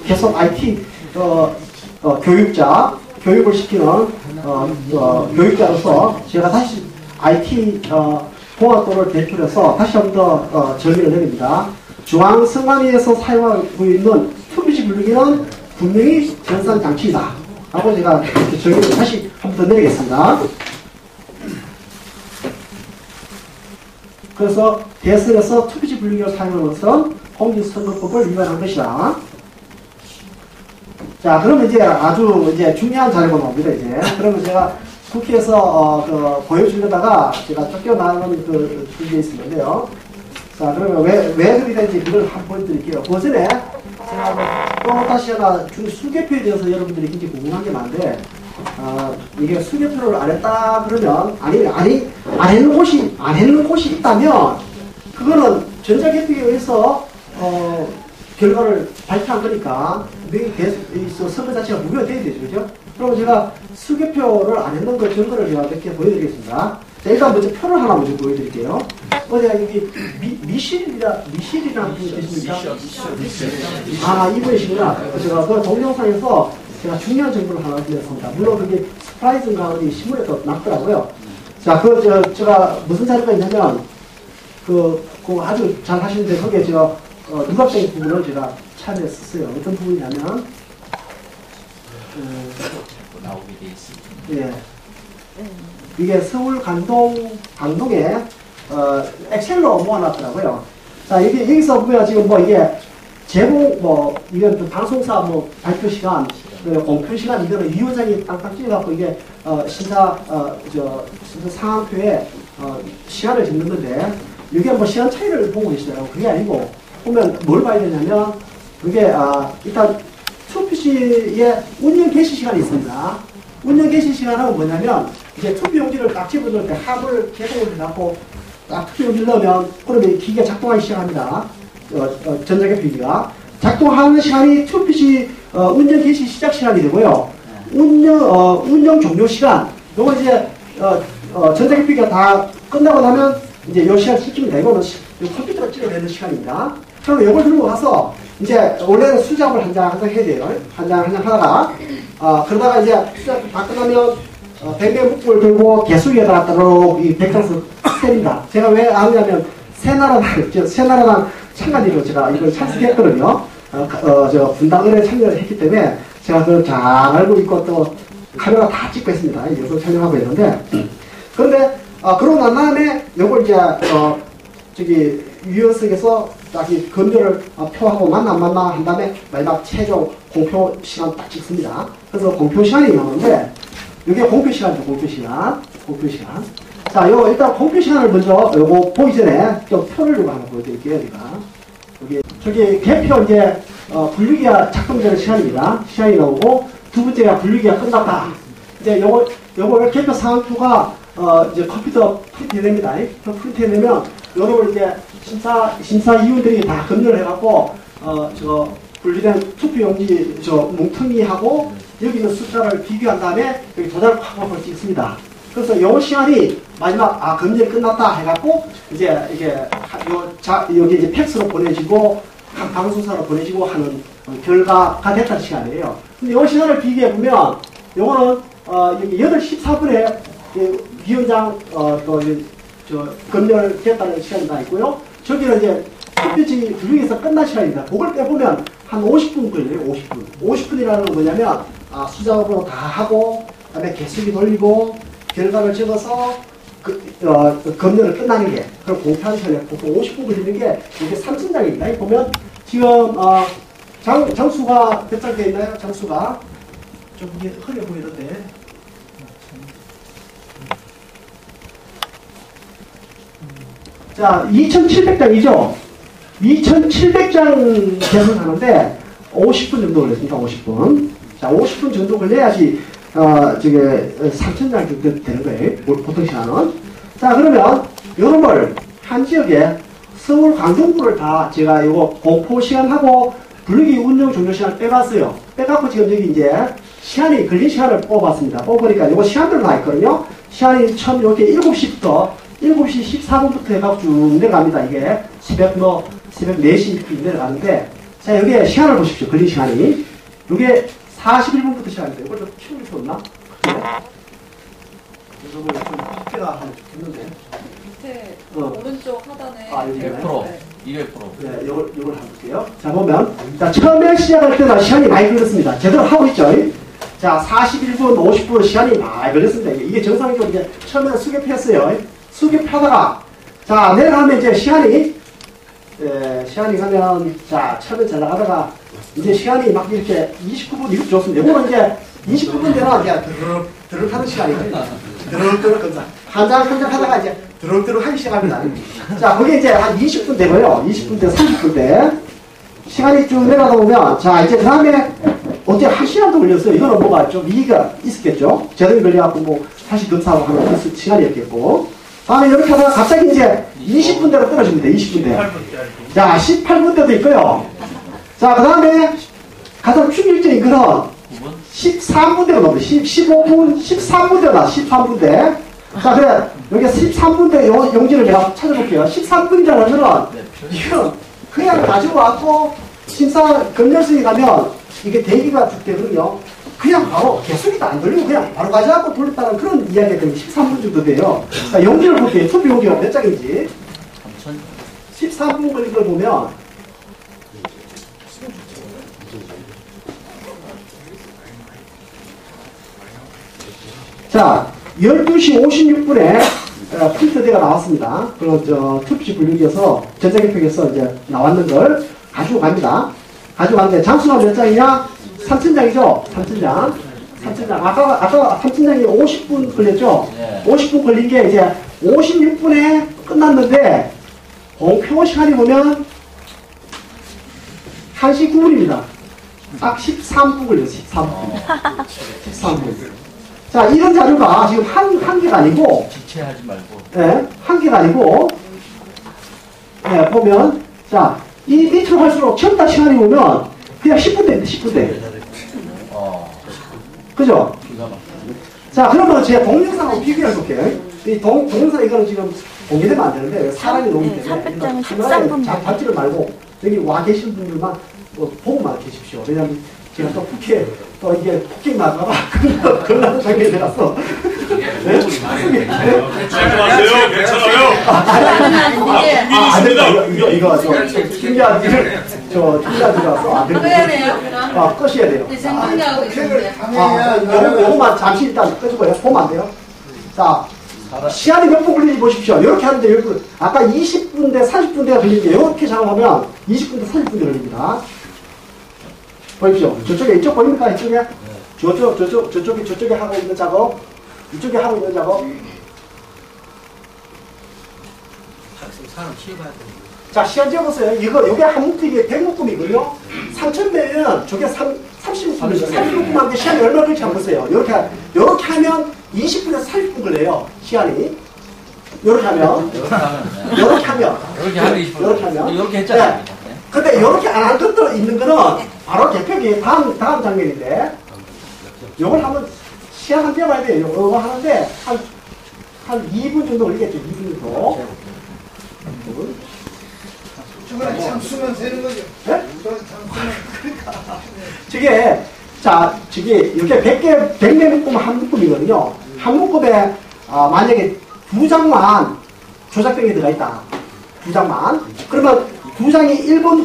계속 IT 교육을 시키는 교육자로서 제가 다시 IT 공학도를 대표로 해서 다시 한 번 더 정의를 내립니다. 중앙선관위에서 사용하고 있는 투비지 분류기는 분명히 전산 장치이다. 라고 제가 정의를 다시 한 번 더 내리겠습니다. 그래서 대선에서 투표지 분류기를 사용하는 것은 공직선거법을 위반한 것이다. 자, 그러면 이제 아주 중요한 자료가 나옵니다. 그러면 제가 국회에서 보여주려다가 제가 쫓겨나는 준비에 있었는데요. 자, 그러면 왜 그렇게 되는지 그걸 한번 보여드릴게요. 그 전에 제가 또 다시 하나 수개표에 대해서 여러분들이 굉장히 궁금한 게 많은데, 이게 수개표를 안 했다 그러면, 안 했는 곳이 있다면, 그거는 전자개표에 의해서, 결과를 발표한 거니까, 선거 자체가 무효가 돼야 되죠. 그죠? 그럼 제가 수개표를 안 했는 그 증거를 제가 몇 개 보여드리겠습니다. 자, 일단 먼저 표를 하나 먼저 보여드릴게요. 제가 여기 미실이라는 분이 계십니까? 이분이시구나. 제가 그 동영상에서 제가 중요한 정보를 하나 드렸습니다. 물론 그게 스프라이즈인가 어디 신문에 또 났더라고요. 자, 제가 무슨 자료가 있냐면, 아주 잘 하시는데, 거기에 제가, 누각적인 부분을 제가 참여했었어요. 어떤 부분이냐면, 이게 서울 강동에, 엑셀로 모아놨더라고요. 자, 여기서 보면 지금 이게, 제목, 이건 방송사 발표 시간, 공표 시간, 이거는 위원장이 땅땅 찍어갖고 이게, 심사 상황표에, 시간을 적는 건데, 이게 시간 차이를 보고 계시더라고요. 그게 아니고, 보면 뭘 봐야 되냐면, 그게, 일단, 투표지에 운영 개시 시간이 있습니다. 운영 개시 시간은 뭐냐면, 이제 투표용지를 딱 집어넣을 때 합을 개봉을 해갖고, 딱 투표용지를 넣으면, 그러면 기계가 작동하기 시작합니다. 전자개표기가. 작동하는 시간이 투표지, 운영 개시 시작 시간이 되고요. 운영 종료 시간. 요거 이제, 전자개표기가 다 끝나고 나면, 이제 요 시간 시킵니다. 이거는 컴퓨터로 찍어내는 시간입니다. 그럼 이걸 들고 가서, 이제, 원래는 수작을 한 장 해야 돼요. 한 장 하다가, 그러다가 이제 수작 다 끝나면, 백매북불 들고 개수기에다가 따로 이 백장수 때립니다. 제가 왜 아느냐면, 새나라당 참관인으로 제가 이걸 참석했거든요. 분당을에 참여를 했기 때문에, 제가 그걸 잘 알고 있고 또 카메라 다 찍고 있습니다. 영상 촬영하고 있는데. 그런데, 그러고 난 다음에, 요걸 이제, 위원석에서 딱 이 검열을 표하고 만나 한 다음에 마지막 최종 공표 시간 딱 찍습니다. 그래서 공표 시간이 나오는데, 이게 공표 시간이죠, 공표 시간. 자, 일단 공표 시간을 먼저, 요거 보기 전에 좀 표를 좀 하나 보여드릴게요, 저기 개표 이제, 분류기가 작동되는 시간입니다. 시간이 나오고, 두 번째가 분류기가 끝났다. 이제 요거 개표 상황표가, 이제 컴퓨터 프린트해냅니다. 프린트해내면, 요걸 이제 심사위원들이 다 검열을 해갖고, 분리된 투표용지, 뭉텅이하고, 여기 있는 숫자를 비교한 다음에, 여기 도장을 팍팍 찍습니다. 그래서 요 시간이 마지막, 검열이 끝났다 해갖고, 이제, 여기 이제 팩스로 보내지고, 방송사로 보내지고 하는 결과가 됐다는 시간이에요. 근데 요 시간을 비교해보면, 요거는, 여기 8시 14분에, 위원장, 검열됐다는 시간이 나 있고요. 저기는 이제, 투표지 분류에서 끝난 시간입니다. 그걸 빼보면, 한 50분 걸려요, 50분. 50분이라는 건 뭐냐면, 수작업으로 다 하고, 그 다음에 개수기 돌리고, 결과를 적어서, 검열을 끝나는 게, 그럼 공표하는 시간에 보통 50분 걸리는 게, 이게 3천장입니다. 보면, 지금, 장수가 몇 장 되어 있나요? 장수가. 좀 이게 흐려 보이는데. 자, 2,700장이죠? 2,700장 개선하는데 50분 정도 걸렸습니다. 50분. 자, 50분 정도 걸려야지 3,000장 정도 되는 거예요. 보통 시간은. 자, 그러면 요놈을 한 지역에 서울 강동구를 다 제가 이거 공포 시간하고 분류기 운영 종료 시간을 빼봤어요. 빼갖고 지금 여기 이제 시간이 걸린 시간을 뽑아봤습니다. 뽑으니까 이거 시간대로 나와 있거든요. 시간이 처음 이렇게 7시부터 7시 14분부터 해갖고 쭉 내려갑니다. 이게 새벽 4시 이렇게 내려가는데, 자, 여기에 시간을 보십시오. 걸린 시간이. 이게 41분부터 시작인데, 이걸 좀 키울 수 없나? 이거 좀 밖에다 하면 좋겠는데. 밑에 오른쪽 하단에 여기 100%. 네. 200%. 네, 이걸 한번 볼게요. 자, 보면, 자, 처음에 시작할 때는 시간이 많이 걸렸습니다. 제대로 하고 있죠? 자, 41분, 50분 시간이 많이 걸렸습니다. 이게 정상적으로 이제 처음에는 수급했어요. 수급하다가, 자, 내려가면 이제 시간이 가면, 자, 처음에 잘 나가다가, 이제 시간이 막 이렇게 29분 이렇게 좋습니다. 이거는 이제 29분 되나, 이제 드르륵 하는 시간이에요. 드르륵 검사. 한 장 하다가 이제 드르륵 하기 시작합니다. 자, 그게 이제 한 20분 되고요. 20분 대 30분 대. 시간이 쭉 내려가다 보면, 자, 이제 그 다음에, 어제 1시간도 걸렸어요. 이거는 뭐가 좀 이의가 있었겠죠? 제대로 걸려갖고 뭐, 다시 검사하고 하는 시간이었겠고. 다음에 이렇게 하다가 갑자기 이제 20분대로 떨어집니다. 20분대. 자, 18분대도 있고요. 자, 그 다음에 가장 충격적인 것은 13분대로 나옵니다. 15분, 13분대로 나와. 13분대. 자, 그래. 여기 13분대 용지를 제가 찾아볼게요. 13분이라는 거는 이건 그냥 가지고 왔고 심사 검열성이 가면 이게 대기가 죽되거든요. 그냥 바로 개수기도 안 돌리고 그냥 바로 가져갖고 돌렸다는 그런 이야기가 되면 13분 정도 돼요. 자, 용지를 볼게요. 투표 용지가 몇 장인지. 13분 걸린 걸 보면 자, 12시 56분에 프린트대가 나왔습니다. 그리고 투표지 분류기에서 전자개표기에서 이제 나왔는 걸 가지고 갑니다. 가지고 가는데 장수가 몇 장이냐? 3,000장이죠? 3,000장. 3,000장. 아까 3,000장이 50분 걸렸죠? 네. 50분 걸린 게 이제 56분에 끝났는데, 공표 시간이 보면 1시 9분입니다. 딱 13분 걸려요, 13분. 13분. 자, 이런 자료가 지금 한 개가 아니고, 지체하지 말고. 예, 한 개가 아니고, 예, 보면, 자, 이 밑으로 갈수록 전딱 시간이 보면, 그냥 10분대입니다, 10분대. 그죠? 자, 그러면 제 동영상하고 비교해 볼게요. 이 동영상 이거는 지금 공개되면 안 되는데, 사람이 너무 때문에. 300장은 13분. 잘 받지를 말고, 여기 와 계신 분들만 보고만 계십시오. 왜냐면 제가 또 또 이게 폭행 나가봐. 그런 장면이 되었어. 네? 괜찮아요, 괜찮아요. 안 된다. 이거, 중요한 들어가서 안 된다. 끄야 돼요, 그럼? 아, 끄셔야 돼요. 네, 지금 준비하고 있는데. 요거만 잠시 일단 끄주고요. 보면 안 돼요. 자, 시간이 몇 분 걸리는지 보십시오. 이렇게 하는데, 여기, 아까 20분대, 30분대가 걸리는데, 이렇게 작업하면 20분대, 30분대 걸립니다. 보십시오. 저쪽에, 이쪽 보입니까? 이쪽에? 저쪽에 하고 있는 작업. 이쪽에 하고 있는 작업. 사람 취해봐야 돼. 자, 시간 재보세요. 요게 한 묶음, 이게 100묶음이거든요. 3,000배면 저게 30묶음이죠. 30묶음 하는데 시간이 얼마 걸릴지 한번 보세요. 요렇게 하면 20분에서 30분 걸려요. 시간이. 요렇게 하면. 요렇게 하면. 이렇게 하면 20분. 요렇게 하면. 이렇게 했잖아요. 네. 근데 요렇게 안 한 것도 있는 거는 바로 개표기 다음 장면인데, 요걸 한번 시간 한번 떼봐야 돼요. 요거 하는데, 한 2분 정도 걸리겠죠. 2분 정도. 저거는 참수면 되는 거죠. 네? 저거는 참수면. 저게, 자, 이렇게 100개 묶으면 한 묶음이거든요. 한 묶음에, 만약에 2장만 조작된 게 들어가 있다. 2장만. 그러면 2장이 1번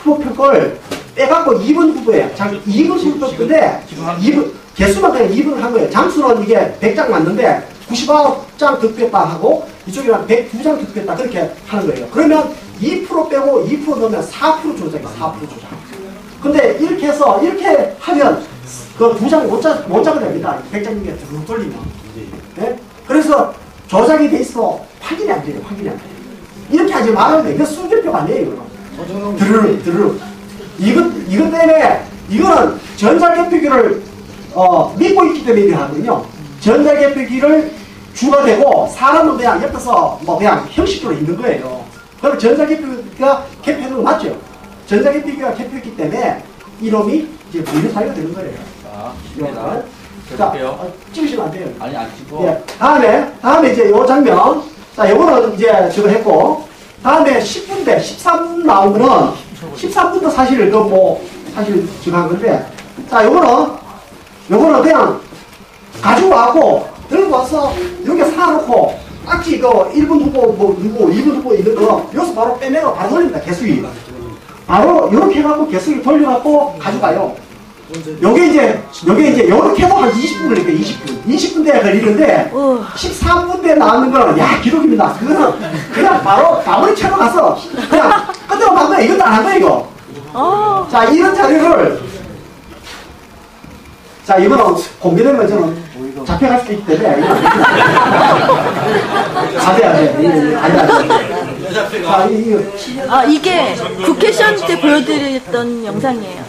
후보표 걸 빼갖고 2번 후보에, 2번 후보표인데, 2번, 개수만 그냥 2번을 한 거예요. 장수는 이게 100장 맞는데, 99장 득표했다 하고, 이쪽이랑 102장 득표했다. 그렇게 하는 거예요. 그러면 2% 빼고 2% 넣으면 4% 조작이에요. 4% 조작. 근데 이렇게 해서, 이렇게 하면, 그 2장 못 잡아야 됩니다. 100장님이 쭉 돌리면. 네? 그래서 조작이 돼 있어. 확인이 안 돼요. 확인이 안 돼요. 이렇게 하지 말아야 돼. 이거 수개표가 아니에요. 이거는. 드르륵. 이것 때문에, 이거는 전자개표기를, 믿고 있기 때문에 이렇게 하거든요. 전자개표기를 주가 되고, 사람은 그냥 옆에서 그냥 형식적으로 있는 거예요. 그럼 전자개표기가 개표하는 거 맞죠? 전자개표기가 개표했기 때문에, 이놈이 이제 분류 사유가 되는 거예요. 자, 찍으시면 안 돼요. 아니, 안 찍고. 예. 다음에 이제 요 장면. 자, 요거는 이제 저거 했고. 다음에 10분대, 13분 나온 거는, 13분도 사실, 사실 저거 한 건데. 자, 요거는 그냥 가지고 와고, 들고 와서, 여기 사놓고, 딱지 이거 1분 후보, 누구, 2분 후보 있는 거, 여기서 바로 빼내고 바로 돌립니다, 개수기. 바로, 요렇게 해갖고, 개수기 돌려갖고, 가져가요. 요게 이제 요렇게 해도 한 20분 걸릴게요. 20분대에 걸리는데 13분대에 나오는 거는 야 기록입니다. 그거는 그냥 바로 나머지 채로 가서 그냥 끝내고 만 거야. 이것도 안 한 거야 이거. 자, 이런 자료를 자, 이거는 공개되면 저는 잡혀갈 수도 있기 때문에 아, 이게 국회 시험 때 보여드렸던 영상이에요.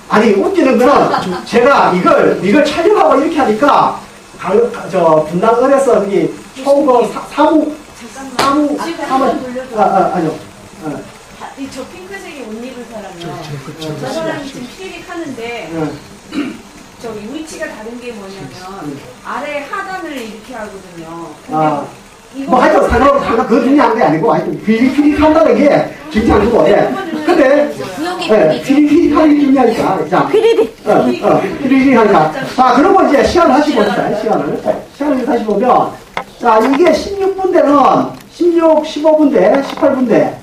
아니, 웃기는 거는 제가 이걸 촬영하고 이렇게 하니까 분당을에서 여기 총거 아니요. 이 저 핑크색의 옷 입은 사람이요. 저 사람이 지금 피리릭 하는데 저기 위치가 다른 게 뭐냐면 아래 하단을 이렇게 하거든요. 뭐 하여튼 상관 그 중요한 게 아니고 하여튼 피리피리 한다는 게 중요한 거고. 예. 근데 피리피리 하는 게 중요하니까. 자, 피리피리 하니까. 자, 그러면 이제 시간을 다시 봅시다. 시간을 다시 보면 자, 이게 16분대는 16, 15분대, 18분대.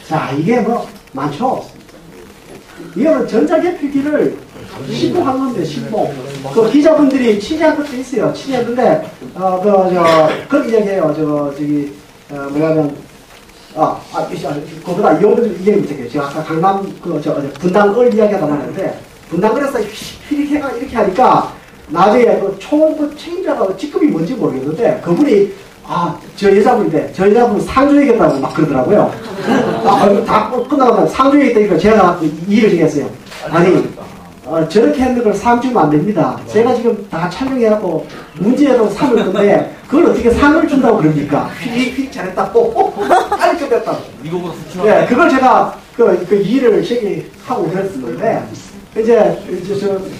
자, 이게 뭐 많죠. 이거는 전자개표기를 신고한 건데, 신고. 그 기자분들이 취재한 것도 있어요. 취재했는데, 그렇게 얘기해요. 뭐냐면, 그보다 이거는 이게 문제예요. 제가 아까 강남, 분당을 이야기하다 말했는데, 분당을에서 이렇게 하니까, 나중에 책임자가 직급이 뭔지 모르겠는데, 그분이, 저 여자분 상주해야겠다고 막 그러더라고요. 다 끝나고 상주에 있다니까 제가 이의를 정했어요. 아니, 저렇게 했는 걸 상 주면 안 됩니다. 제가 지금 다 촬영해갖고 문제로 상을 건데 그걸 어떻게 상을 준다고 그럽니까? 휙 잘했다고 빨리 끝냈다고. 미국으로 수출하고. 네, 그걸 제가 그 이의를 제기하고 그랬었는데 이제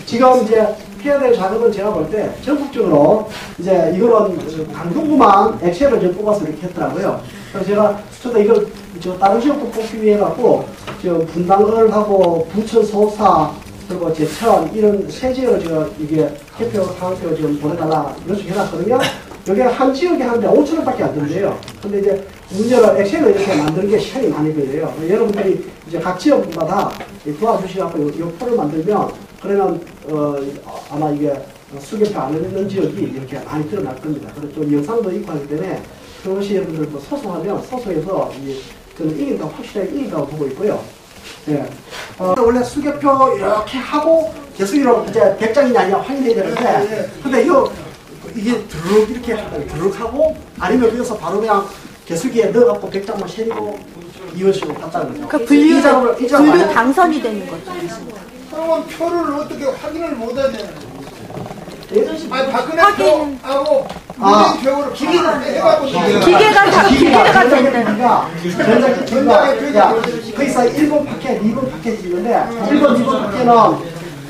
지금 이제 해야 될 작업은 제가 볼 때 전국적으로 이제 이거는 강동구만 액체를 좀 뽑아서 이렇게 했더라고요. 그래서 제가 저도 이걸 다른 지역도 뽑기 위해 갖고 분당을하고 부천, 소사 그리고 제천 이런 세 지역을 제가 이게 대표 상표 지금 보내달라 요청해놨거든요. 여기 한 지역에 하는데 5,000원밖에 안 든대요. 근데 이제 문제는 액체를 이렇게 만드는 게 시간이 많이 걸려요. 여러분들이 이제 각 지역마다 도와주시고 이 표를 만들면 그러면 아마 이게 수개표 안 있는 지역이 이렇게 많이 드러날 겁니다. 그리고 또 영상도 있고 하기 때문에 그것이 여러분들 뭐 소소하면 소소해서 저는 이긴다고 확실하게 이긴다고 보고 있고요. 예. 원래 수개표 이렇게 하고 개수기로 이제 100장이냐 아니냐 확인해야 되는데 근데 이게 드륵 이렇게 드륵 하고 아니면 여기서 바로 그냥 개수기에 넣어갖고 100장만 세리고 이런 식으로 갔다는 거죠. 그 분류 당선이 되는 거죠. 그러면 표를 어떻게 확인을 못해야 되는 거예요? 아니 박근혜 확인. 표하고 문재인 표를 기계가 해갖고 기계가 된다는 전자기표가 거기서 1번 파켓, 2번 파켓이 있는데 1번, 2번 파켓은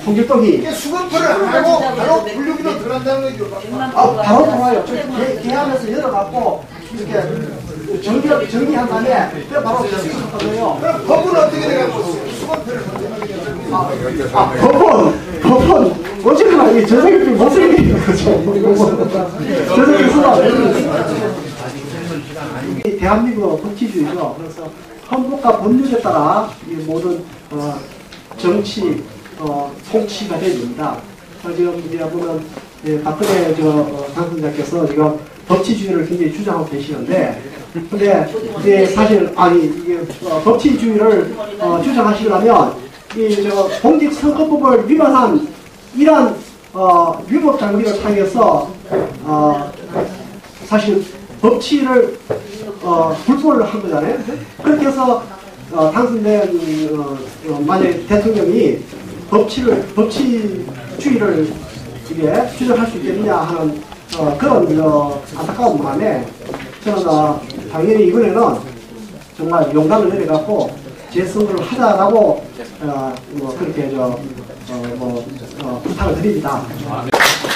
홍길동이 이게 수급표를 안 하고 바로 분류기로 들어간다는 거죠. 바로 들어와요. 개하면서 열어갖고 이렇게 정리한 다음에 그 바로 개수기 섞어줘요. 그럼 법은 어떻게 돼가지고 수급표를 법은 어쨌거나 이 전자기표 못 쓰게 되는 거죠. 전자기표 쓰면 대한민국은 법치주의죠. 그래서 헌법과 법률에 따라 이 모든 정치, 통치가 되어 있습니다. 지금 이제 보면 박근혜 당선자께서 지금 법치주의를 굉장히 주장하고 계시는데, 근데 이제 사실 이게 법치주의를 주장하시려면 이 공직선거법을 위반한 이러한 위법 장비를 사용해서 사실 법치를 불법을 한 거잖아요. 그렇게 해서 당선된 만약에 대통령이 법치주의를 이게 주장할 수 있겠느냐 하는 그런 안타까운 마음에 저는 당연히 이번에는 정말 용감을 내려갖고 재선거를 하자라고 그렇게 부탁을 드립니다.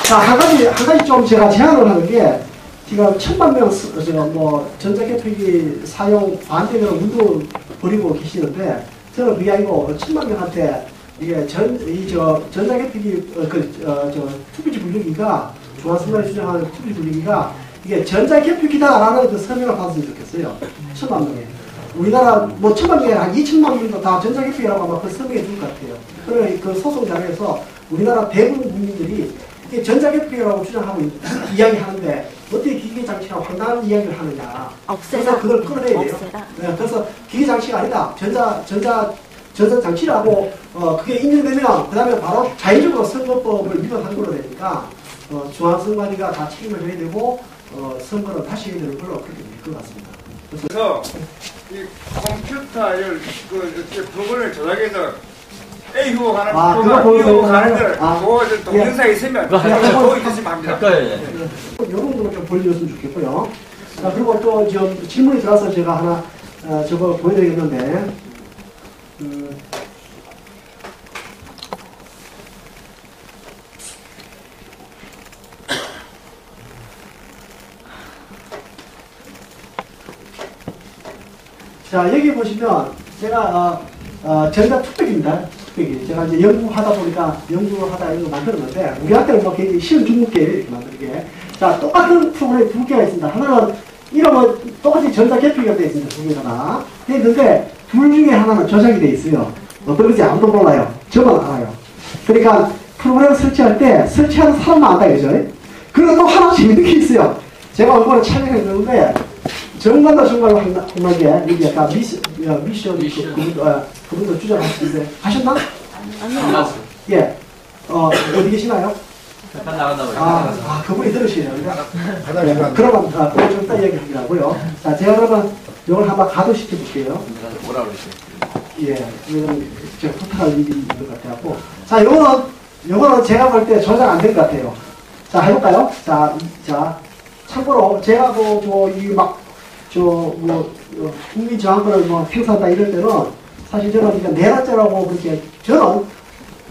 자, 한 가지 좀 제가 제안을 하는 게 지금 10,000명 전자개표기 사용 반대로 운동을 벌이고 계시는데 저는 그게 아니고 10,000명한테 이게 전자개표기 투표지 분류기가 중앙선관위 주장하는 투표지 분류기가 이게 전자개표기다라는 그 설명을 받았으면 좋겠어요. 10,000명에. 우리나라 1,000명에 한 2,000만 명도 다 전자개표기라고 아마 그 설명해 줄 것 같아요. 그러면 그 소송 자료에서 우리나라 대부분 국민들이 이게 전자개표기라고 주장하고 이야기하는데 어떻게 기계장치가 황당한 이야기를 하느냐. 그래서 그걸 끌어내야 돼요. 네, 그래서 기계장치가 아니다. 전자장치라고 그게 인정되면 그 다음에 바로 자의적으로 선거법을 위반한 걸로 되니까 중앙선관위가 다 책임을 져야 되고 선거를 다시 해야 되는 걸로 그렇게 될 것 같습니다. 그래서 이 컴퓨터를 그 부분을 조작해서 A 후보 가는 표가 B 후보 가는 걸 그 동영상에 있으면 도움이 됐으면 합니다. 이런 부분 좀 보여주셨으면 좋겠고요. 자, 그리고 또 지금 질문이 들어와서 제가 하나 저거 보여드리겠는데 자, 여기 보시면 제가 전자 투표기입니다. 투표기. 제가 이제 연구하다 보니까 연구하다 이런 거 만들었는데 우리한테는 뭐 굉장히 쉬운 중국계 이렇게 만들게. 자, 똑같은 프로그램이 두 개가 있습니다. 하나는 이름은 똑같이 전자 개표기가 되어 있습니다. 두 개가 되어 있는데 둘 중에 하나는 저장이 되어 있어요. 어떤 건지 아무도 몰라요. 저만 알아요. 그러니까 프로그램을 설치할 때 설치하는 사람만 안다 이거죠. 그리고 또 하나 재밌는 게 있어요. 제가 이번에 촬영했는데 정말로 홈하게 여기 약간 미션 그분도 주장하시는데 하셨나? 아니요. 예. 어디 계시나요? 잠깐 나갔나 봐요. 그분이 들으시네요. 그러면 그걸 좀 이따 얘기하고요. 자, 제가 그러면 이걸 한번 가도시켜 볼게요. 뭐라 그러지? 예, 이건 제가 부탁할 일이 있는 것 같아요. 자, 요거는 제가 볼 때 조작 안 된 것 같아요. 자, 해볼까요? 자, 참고로 제가 국민 저항권을 행사한다 이럴 때는 사실 저는 그러니까 내란죄라고 그렇게 저는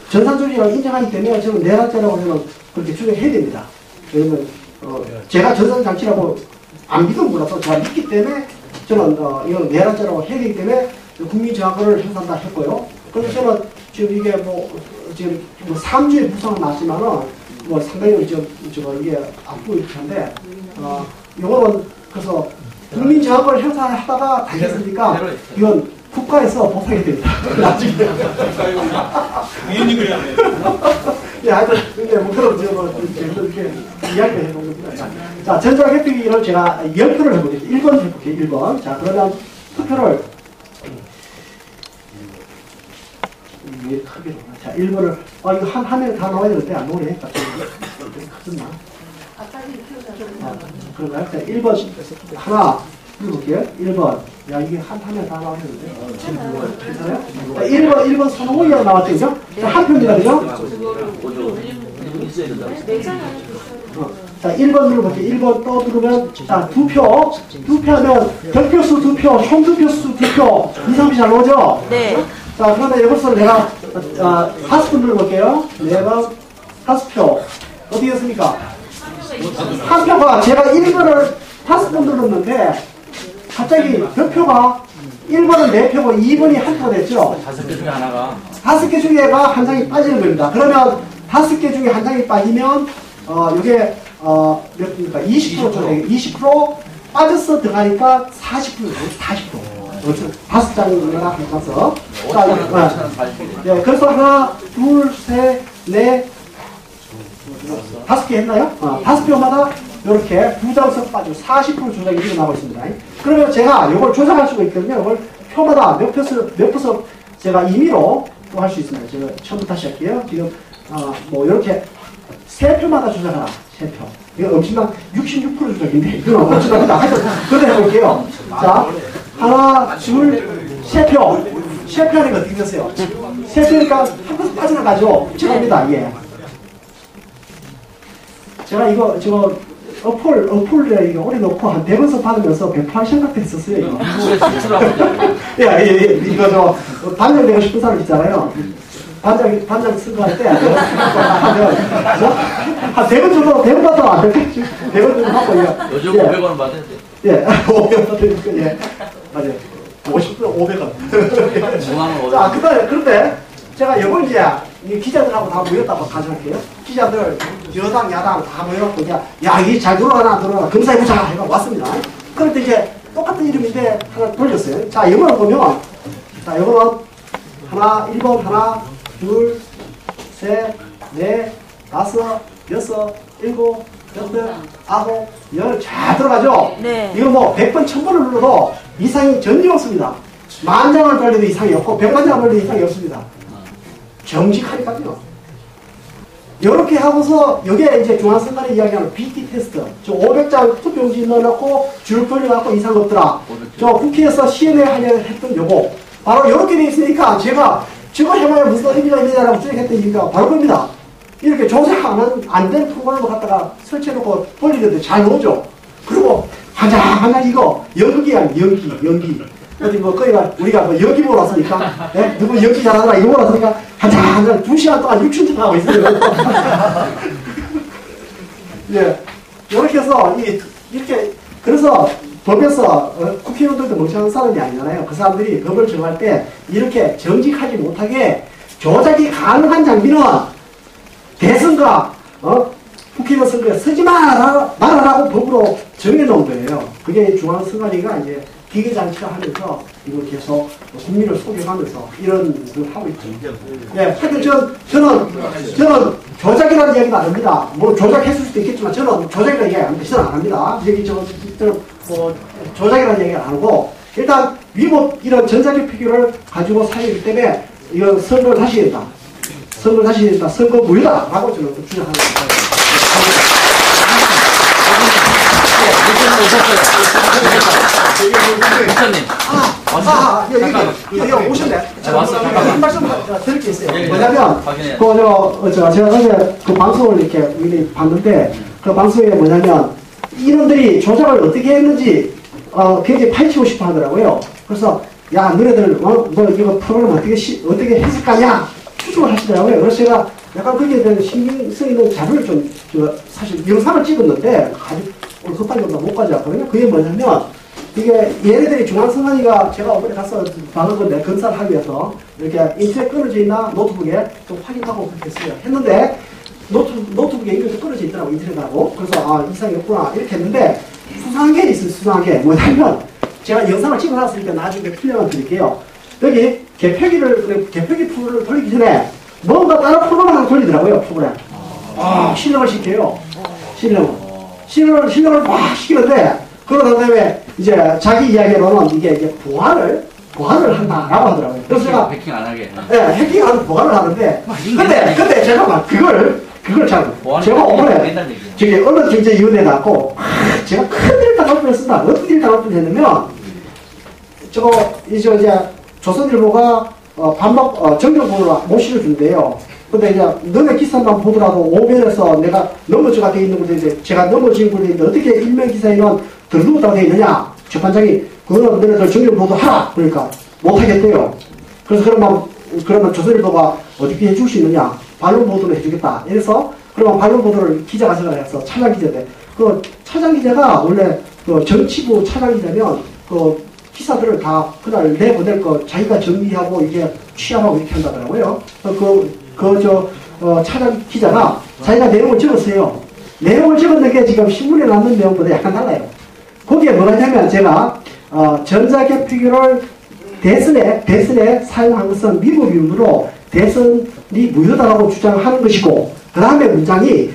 전산조직을 인정하기 때문에 저는 내란죄라고 저는 그렇게 주장해야 됩니다. 왜냐면 제가 전산장치라고 안 믿은 거라서 제가 믿기 때문에 저는 이건 내란죄라고 해야 되기 때문에 국민 저항권을 행사한다 했고요. 그래서 저는 지금 이게 지금 3주에 부상은 났지만은 상당히 이게 아프고 이렇게 요거는 그래서 국민 저항권을 행사하다가 다녔으니까 이건 국가에서 보상이 됩니다. 나중에. 당연히 그래야 돼. 예, 하여튼, 근데 그럼 이렇게 이야기를 해보는 겁니다. 자, 전자개표기를 제가 10표를 해보겠습니다. 1번 해볼게요, 1번. 자, 그러면 투표를, 왜 크게 나오나? 자, 1번을, 이거 한 화면에 다 나와야 되는데, 안 나오네. 갑자기. 크졌나? 그런가요? 자, 1번, 하나, 해볼게요. 1번. 야, 이게 한 판에 다 나왔는데. 괜찮아요? 자, 1번 선호이가 나왔죠, 그죠? 자, 한 표입니다, 그죠? 자, 1번 눌러볼게요. 1번 또 누르면, 자, 2표. 2표면, 득표수 2표, 총 득표수 2표, 2, 3이 잘 나오죠? 네. 자, 그러면 이것을 내가, 5분 눌러볼게요. 4번, 5표. 어떻게 됐습니까? 한 표가, 제가 1번을 5번 눌렀는데, 갑자기 득표가 1번은 4표고 2번이 한 표가 됐죠? 5개 중에 하나가 5개 중에가 한 장이 빠지는 겁니다. 그러면 5개 중에 한 장이 빠지면 이게 몇 프로입니까? 20%죠. 20% 빠져서 들어가니까 40%. 5장이나 해서. 네, 그래서 하나, 둘, 셋, 넷, 5개 했나요? 5표마다 이렇게 2장씩 빠지고 40% 조작이 일어나고 있습니다. 그러면 제가 이걸 조작할 수가 있거든요. 이걸 표마다 몇 표서 제가 임의로 또 할 수 있습니다. 제가 처음부터 시작할게요. 지금 이렇게 3표마다 조작하라. 3표. 이거 엄청난 66% 조작인데 이건 엄청납니다. 하여튼 그대로 해볼게요. 자, 하나, 둘, 3표. 3표 하니까 어떻게 됐어요? 3표니까 한 번씩 빠져나가죠. 죄송합니다. 예. 제가 이거 어플에 이거 오래 놓고 한 100원씩 받으면서 108시간 같은 했었어요. 이거. 예. 이거 반장 되고 싶은 사람 있잖아요. 반장 선거할 때, 한 100원 정도, 100원 받으면 안 되겠지. 100원 정도 받고, 예. 요즘 500원 받는데. 예, 500원 받으니까, 예. 맞아요. 50분 500원. 자, 그런데, 제가 이걸 이제, 기자들하고 다 모였다고 가정할게요. 기자들, 여당, 야당 다 모여갖고, 야, 이게 잘 돌아가나, 검사해보자. 해가 왔습니다. 그런데 이제, 똑같은 이름인데, 하나 돌렸어요. 자, 이거를 보면, 자, 이거는, 하나, 1번, 하나, 둘, 셋, 넷, 다섯, 여섯, 일곱, 여덟, 아홉, 열, 잘 들어가죠? 네. 이거 100번, 1000번을 눌러도 이상이 전혀 없습니다. 만장을 돌려도 이상이 없고, 100만장을 돌려도 이상이 없습니다. 정직하니까요. 이렇게 하고서, 여기에 이제 중앙선관위 이야기하는 BT 테스트. 저 500장 투표용지 넣어놓고, 줄 걸려갖고 이상 없더라. 저 국회에서 시연회 하려 했던 요거. 바로 이렇게 돼 있으니까, 제가 저거 해봐야 무슨 의미가 있느냐라고 주장했더니까 바로 겁니다. 이렇게 조작 안 된 프로그램을 갖다가 설치해놓고 돌리는데 잘 나오죠. 그리고 한장 이거 연기야, 연기. 어디 거기가 우리가 연기 보러 왔으니까, 네? 누구 연기 잘하더라 이거 보러 왔으니까 한장 2시간 동안 6춘 하고 있어요. 예, 이렇게 해서 이렇게 그래서. 법에서 국회의원들도 멍청한 사람이 아니잖아요. 그 사람들이 법을 정할 때 이렇게 정직하지 못하게 조작이 가능한 장비는 대선과 국회의원 선거에 쓰지 말아라고 법으로 정해놓은 거예요. 그게 중앙선관위가 이제 기계장치를 하면서 이걸 계속 국민을 속여가면서 이런 걸 하고 있죠. 네, 하여튼 저는 조작이라는 이야기는 안 합니다. 뭐 조작했을 수도 있겠지만 저는 조작이라는 이야기 안 합니다. 저는 안 합니다. 여기 조작이라는 얘기를 안 하고, 일단, 위법 이런 전자개표기를 가지고 사용하기 때문에, 이건 선거를 다시 해야 된다. 선거 무효다. 라고 저는 주장하는 거예요. 목사님. 여기 오셨네. 왔어요. 한 말씀 드릴 게 있어요. 예, 뭐냐면, 확인해. 제가 어제 그 방송을 이렇게 미리 봤는데, 그 방송에 뭐냐면, 이놈들이 조작을 어떻게 했는지, 굉장히 파헤치고 싶어 하더라고요. 그래서, 야, 너네들, 너 이거 프로그램 어떻게 했을 거냐? 추측을 하시더라고요. 그래서 제가 약간 거기에 대한 신경 있는 자료를 사실 영상을 찍었는데, 아주 오늘 급하게 못 가져왔거든요. 그게 뭐냐면, 이게 얘네들이 중앙선관위가 제가 이번에 가서 받은 건데 검사를 하기 위해서 이렇게 인터넷 끊어져 있나 노트북에 좀 확인하고 그렇게 했어요. 했는데 노트북에 이렇게 끊어져 있더라고 인터넷하고. 그래서 이상이 없구나 이렇게 했는데 수상한 게 있어요. 수상한 게 뭐냐면 제가 영상을 찍어놨으니까 나중에 필요만 드릴게요. 여기 개표기 프로를 돌리기 전에 뭔가 다른 프로그램 하나 돌리더라고요. 프로그램. 실력을 시켜요. 실력을 막 시키는데 그러다 다음에 이제 자기 이야기로는 이게 보안을 한다라고 하더라고요. 그래서 제가 해킹 안 하게. 네, 해킹하는 보안을 하는데 근데 제가 그걸 참 제가 오번에 저기 언론경제위원회 갖고 제가 큰일 당할 뻔했습니다. 어떤 일 당할 뻔했냐면 이제 조선일보가 정정보를 못 실어준대요. 근데 이제 너네 기사만 보더라도 오변에서 내가 넘어져가 돼 있는 건데 제가 넘어진 건데 어떻게 일면 기사에는 들르었다고 돼 있느냐? 재판장이 그거는 너네들 정정보도 하라. 그러니까 못 하겠대요. 그래서 그러면 조선일보가 어떻게 해줄 수 있느냐? 반론 보도를 해주겠다. 이래서 그러면 반론 보도를 기자가 생각해서 차장 기자인데 그 차장 기자가 원래 그 정치부 차장 기자면 그 기사들을 다 그날 내보낼 거 자기가 정리하고 이게 취합하고 이렇게 한다더라고요. 차장 기자가 자기가 내용을 적었어요. 내용을 적었는 게 지금 신문에 나온 내용보다 약간 달라요. 거기에 뭐가 있냐면 제가 전자개표기를 대선에 사용한 것은 미국 이유로 대선이 무효다라고 주장하는 것이고 그 다음에 문장이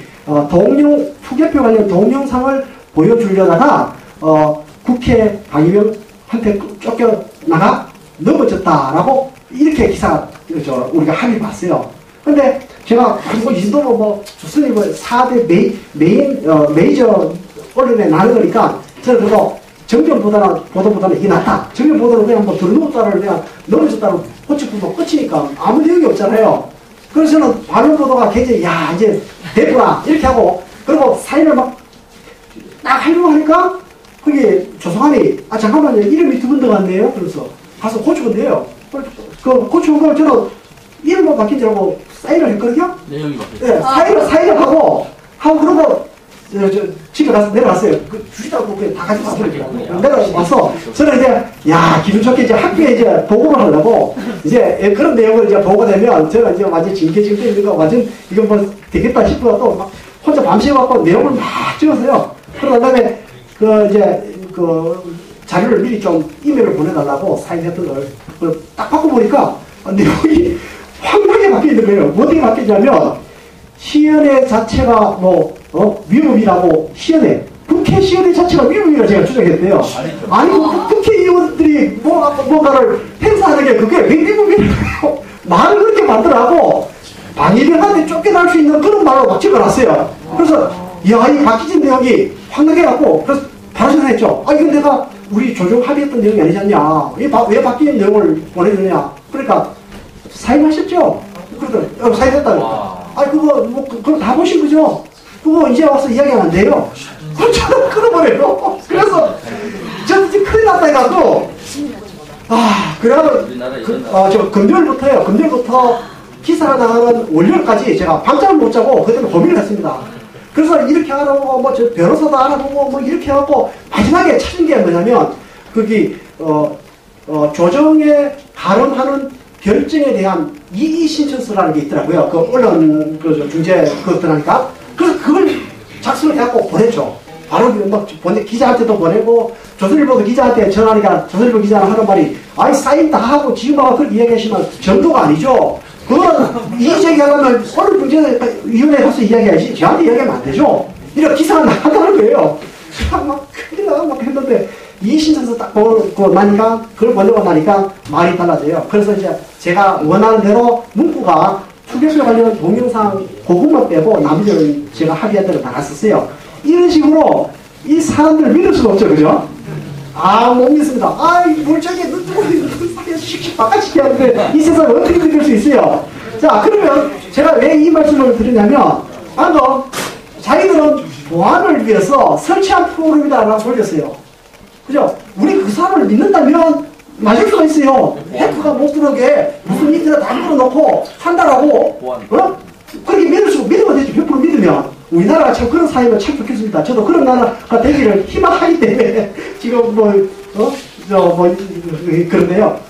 투개표 관련 동영상을 보여주려다가 국회 방위병한테 쫓겨나가 넘어졌다라고 이렇게 기사 우리가 합의 봤어요. 근데 제가 이 정도면 조선일보 4대 메이저 언론에 나는 거니까 저는 그거 정전보도보다는 이게 낫다. 정전보도는 그냥 들어누웠다를 그냥 넘어졌다를 호치고 끝이니까 아무 내용이 없잖아요. 그래서 저는 반론보도가 굉장히 이제 됐구나 이렇게 하고 그리고 사인을 막 하려고 하니까 그게 조성환이 잠깐만요 이름이 두 번 들어갔네요. 그래서 가서 고쳐본대요. 그 고쳐온 걸 저는 이름만 바뀐 줄 알고 사인을 했거든요. 내용이 바뀌었어요. 네, 사인을 하고 그러고 집에 가서 내려왔어요. 주시다고 그냥 다 가져가더라고요. 내려와서 저는 이제 기분 좋게 이제 학교에 이제 보고를 하려고 이제 그런 내용을 이제 보고 되면 저는 이제 완전 징계징계 있는 거 완전 이거 뭐 되겠다 싶어서 또 막 혼자 밤새갖고 내용을 막 찍었어요. 그러고 다음에 자료를 미리 좀 이메일을 보내달라고 사인했던 걸 딱 받고 보니까 내용이 황당하게 바뀌어 있는 거예요. 어떻게 바뀌었냐면 시연회 자체가 위법이라고 국회 시연회 자체가 위법이라고 제가 주장했대요. 아니 국회의원들이 뭔가를 행사하는 게 그게 왜 위법이라고 말을 그렇게 만들어하고 방위병한테 쫓겨날 수 있는 그런 말로 막 찍어놨어요. 그래서 이 바뀌진 내용이 황당해갖고 그래서 바로 생각했죠. 이건 내가 우리 조정 합의했던 내용이 아니지 않냐. 왜 바뀐 내용을 보내주냐. 그러니까 사인하셨죠? 그러더니 사인했다니까. 그거 다 보신 거죠? 그거 이제 와서 이야기하면 안 돼요. 저는 끊어버려요. 그래서 저는 지금 큰일 났다 해가지고 그래도 금요일부터 기사가 나가는 월요일까지 제가 밤잠을 못 자고 그때는 고민을 했습니다. 그래서 이렇게 알아보고 저 변호사도 알아보고 이렇게 해갖고 마지막에 찾은 게 뭐냐면 거기 조정에 발언하는 결정에 대한 이의 신청서라는 게 있더라고요. 그 언론 중재 그것들하니까 그래서 그걸 작성을 해갖고 보냈죠. 바로 기자한테도 보내고 조선일보도 기자한테 전화하니까 조선일보 기자는 하는 말이 사인 다 하고 지금 와서 그렇게 이야기하시면 정도가 아니죠. 그건 이의제기하려면 언론중재위원회에 가서 이야기해야지 저한테 이야기하면 안 되죠. 이런 기사가 나간다는 거예요. 제가 막 큰일 나가 막 했는데 이의신청서 딱 보고 나니까 그걸 보내고 나니까 말이 달라져요. 그래서 이제 제가 원하는 대로 문구가 투개표 관련 동영상 그것만 빼고 나머지는 제가 합의한 대로 나갔었어요. 이런 식으로 이 사람들을 믿을 수가 없죠. 그죠? 못 믿습니다. 멀쩡하게 누구 씩씩 바깥시게 하는데 이 세상을 어떻게 믿을 수 있어요? 자, 그러면 제가 왜 이 말씀을 드리냐면 방금 자기들은 보안을 위해서 설치한 프로그램이다라고 돌렸어요. 그죠? 우리 그 사람을 믿는다면 맞을 수가 있어요. 해커가 못 들어오게 무슨 인터넷 다 풀어놓고 한다라고 그렇게 믿으면 되지. 100% 믿으면 우리나라가 참 그런 사회면 참 좋겠습니다. 저도 그런 나라가 되기를 희망하기 때문에 지금 그런데요.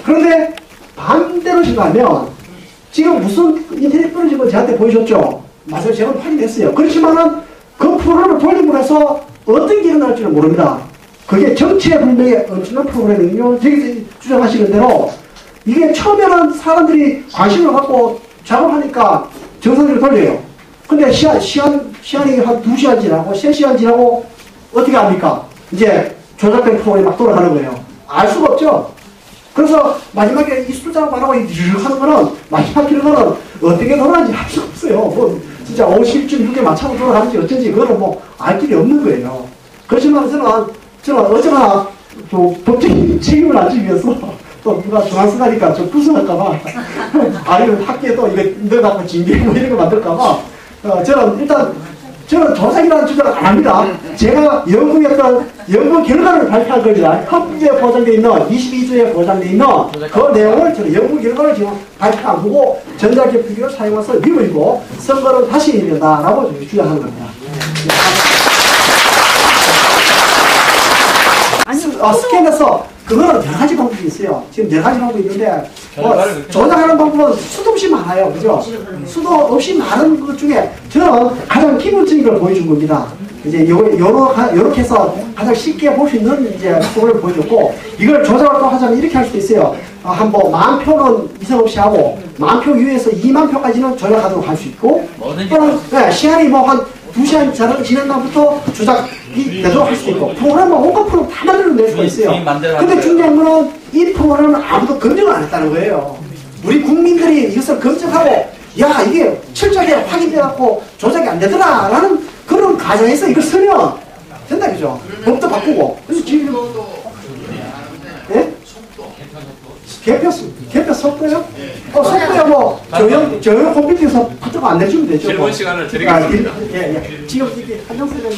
그런데 반대로 생각하면 지금 무슨 인터넷 끊어진 거 저한테 보여줬죠. 맞아요. 제가 확인했어요. 그렇지만은 그 프로그램을 돌리고 나서 어떤 게 일어날지는 모릅니다. 그게 정체불명의 엄청난 프로그램이거든요. 저기 주장하시는 대로 이게 처음에는 사람들이 관심을 갖고 작업하니까 정상적으로 돌려요. 근데 시간이 한 2시간 지나고 3시간 지나고 어떻게 합니까? 이제 조작된 프로그램이 막 돌아가는 거예요. 알 수가 없죠. 그래서 마지막에 이 숫자가 말하고 이렇게 하는 거는 마지막 기록은 어떻게 돌아가는지 알 수가 없어요. 뭐 진짜 50.6에 맞춰서 돌아가는지 어쩐지 그거는 뭐 알 길이 없는 거예요. 그렇지만 저는 어쩌나 또 법적인 책임을 안 지기 위해서 또 누가 중앙수사니까 좀 부수할까봐 아니면 학교에 또 이거 넣어갖고 징계 뭐 이런 거 만들까봐 저는 조작이라는 주장을 안 합니다. 제가 연구 결과를 발표할 겁니다. 헌법에 보장되어 있는 22조에 보장되어 있는 그 내용을 저는 연구 결과를 지금 발표 안 하고 전자기표기를 사용해서 미루고 선거를 다시 해야 된다라고 주장하는 겁니다. 스캔해서 그거는 여러 가지 방법이 있어요. 지금 여러 가지 방법이 있는데 조작하는 방법은 수도 없이 많아요. 그죠? 수도 없이 많은 것 중에 저는 가장 기본적인 걸 보여준 겁니다. 이제 요렇게 해서 가장 쉽게 볼 수 있는 이제 프로그램을 보여줬고 이걸 조작을 또 하자면 이렇게 할 수도 있어요. 한 10,000표는 이상 없이 하고 10,000표 이후에서 20,000표까지는 조작하도록 할 수 있고 또는 시간이 한 2시간 지난 다음부터 조작이 되도록 할 수도 있고 프로그램은 온갖 프로그램 다 만들어낼 수가 있어요. 근데 중요한 거는 이 프로그램은 아무도 검증을 안 했다는 거예요. 우리 국민들이 이것을 검증하고 야 이게 철저하게 확인돼갖고 조작이 안 되더라 라는 그런 가정에서 이걸 쓰면 된다 그죠? 법도 바꾸고 그래서 지금 예? 개표 속도요? 속도요 뭐 저형 컴퓨터에서 부터가 안 내주면 되죠. 질문 시간을 드리겠습니다. 지금 이게 한정수는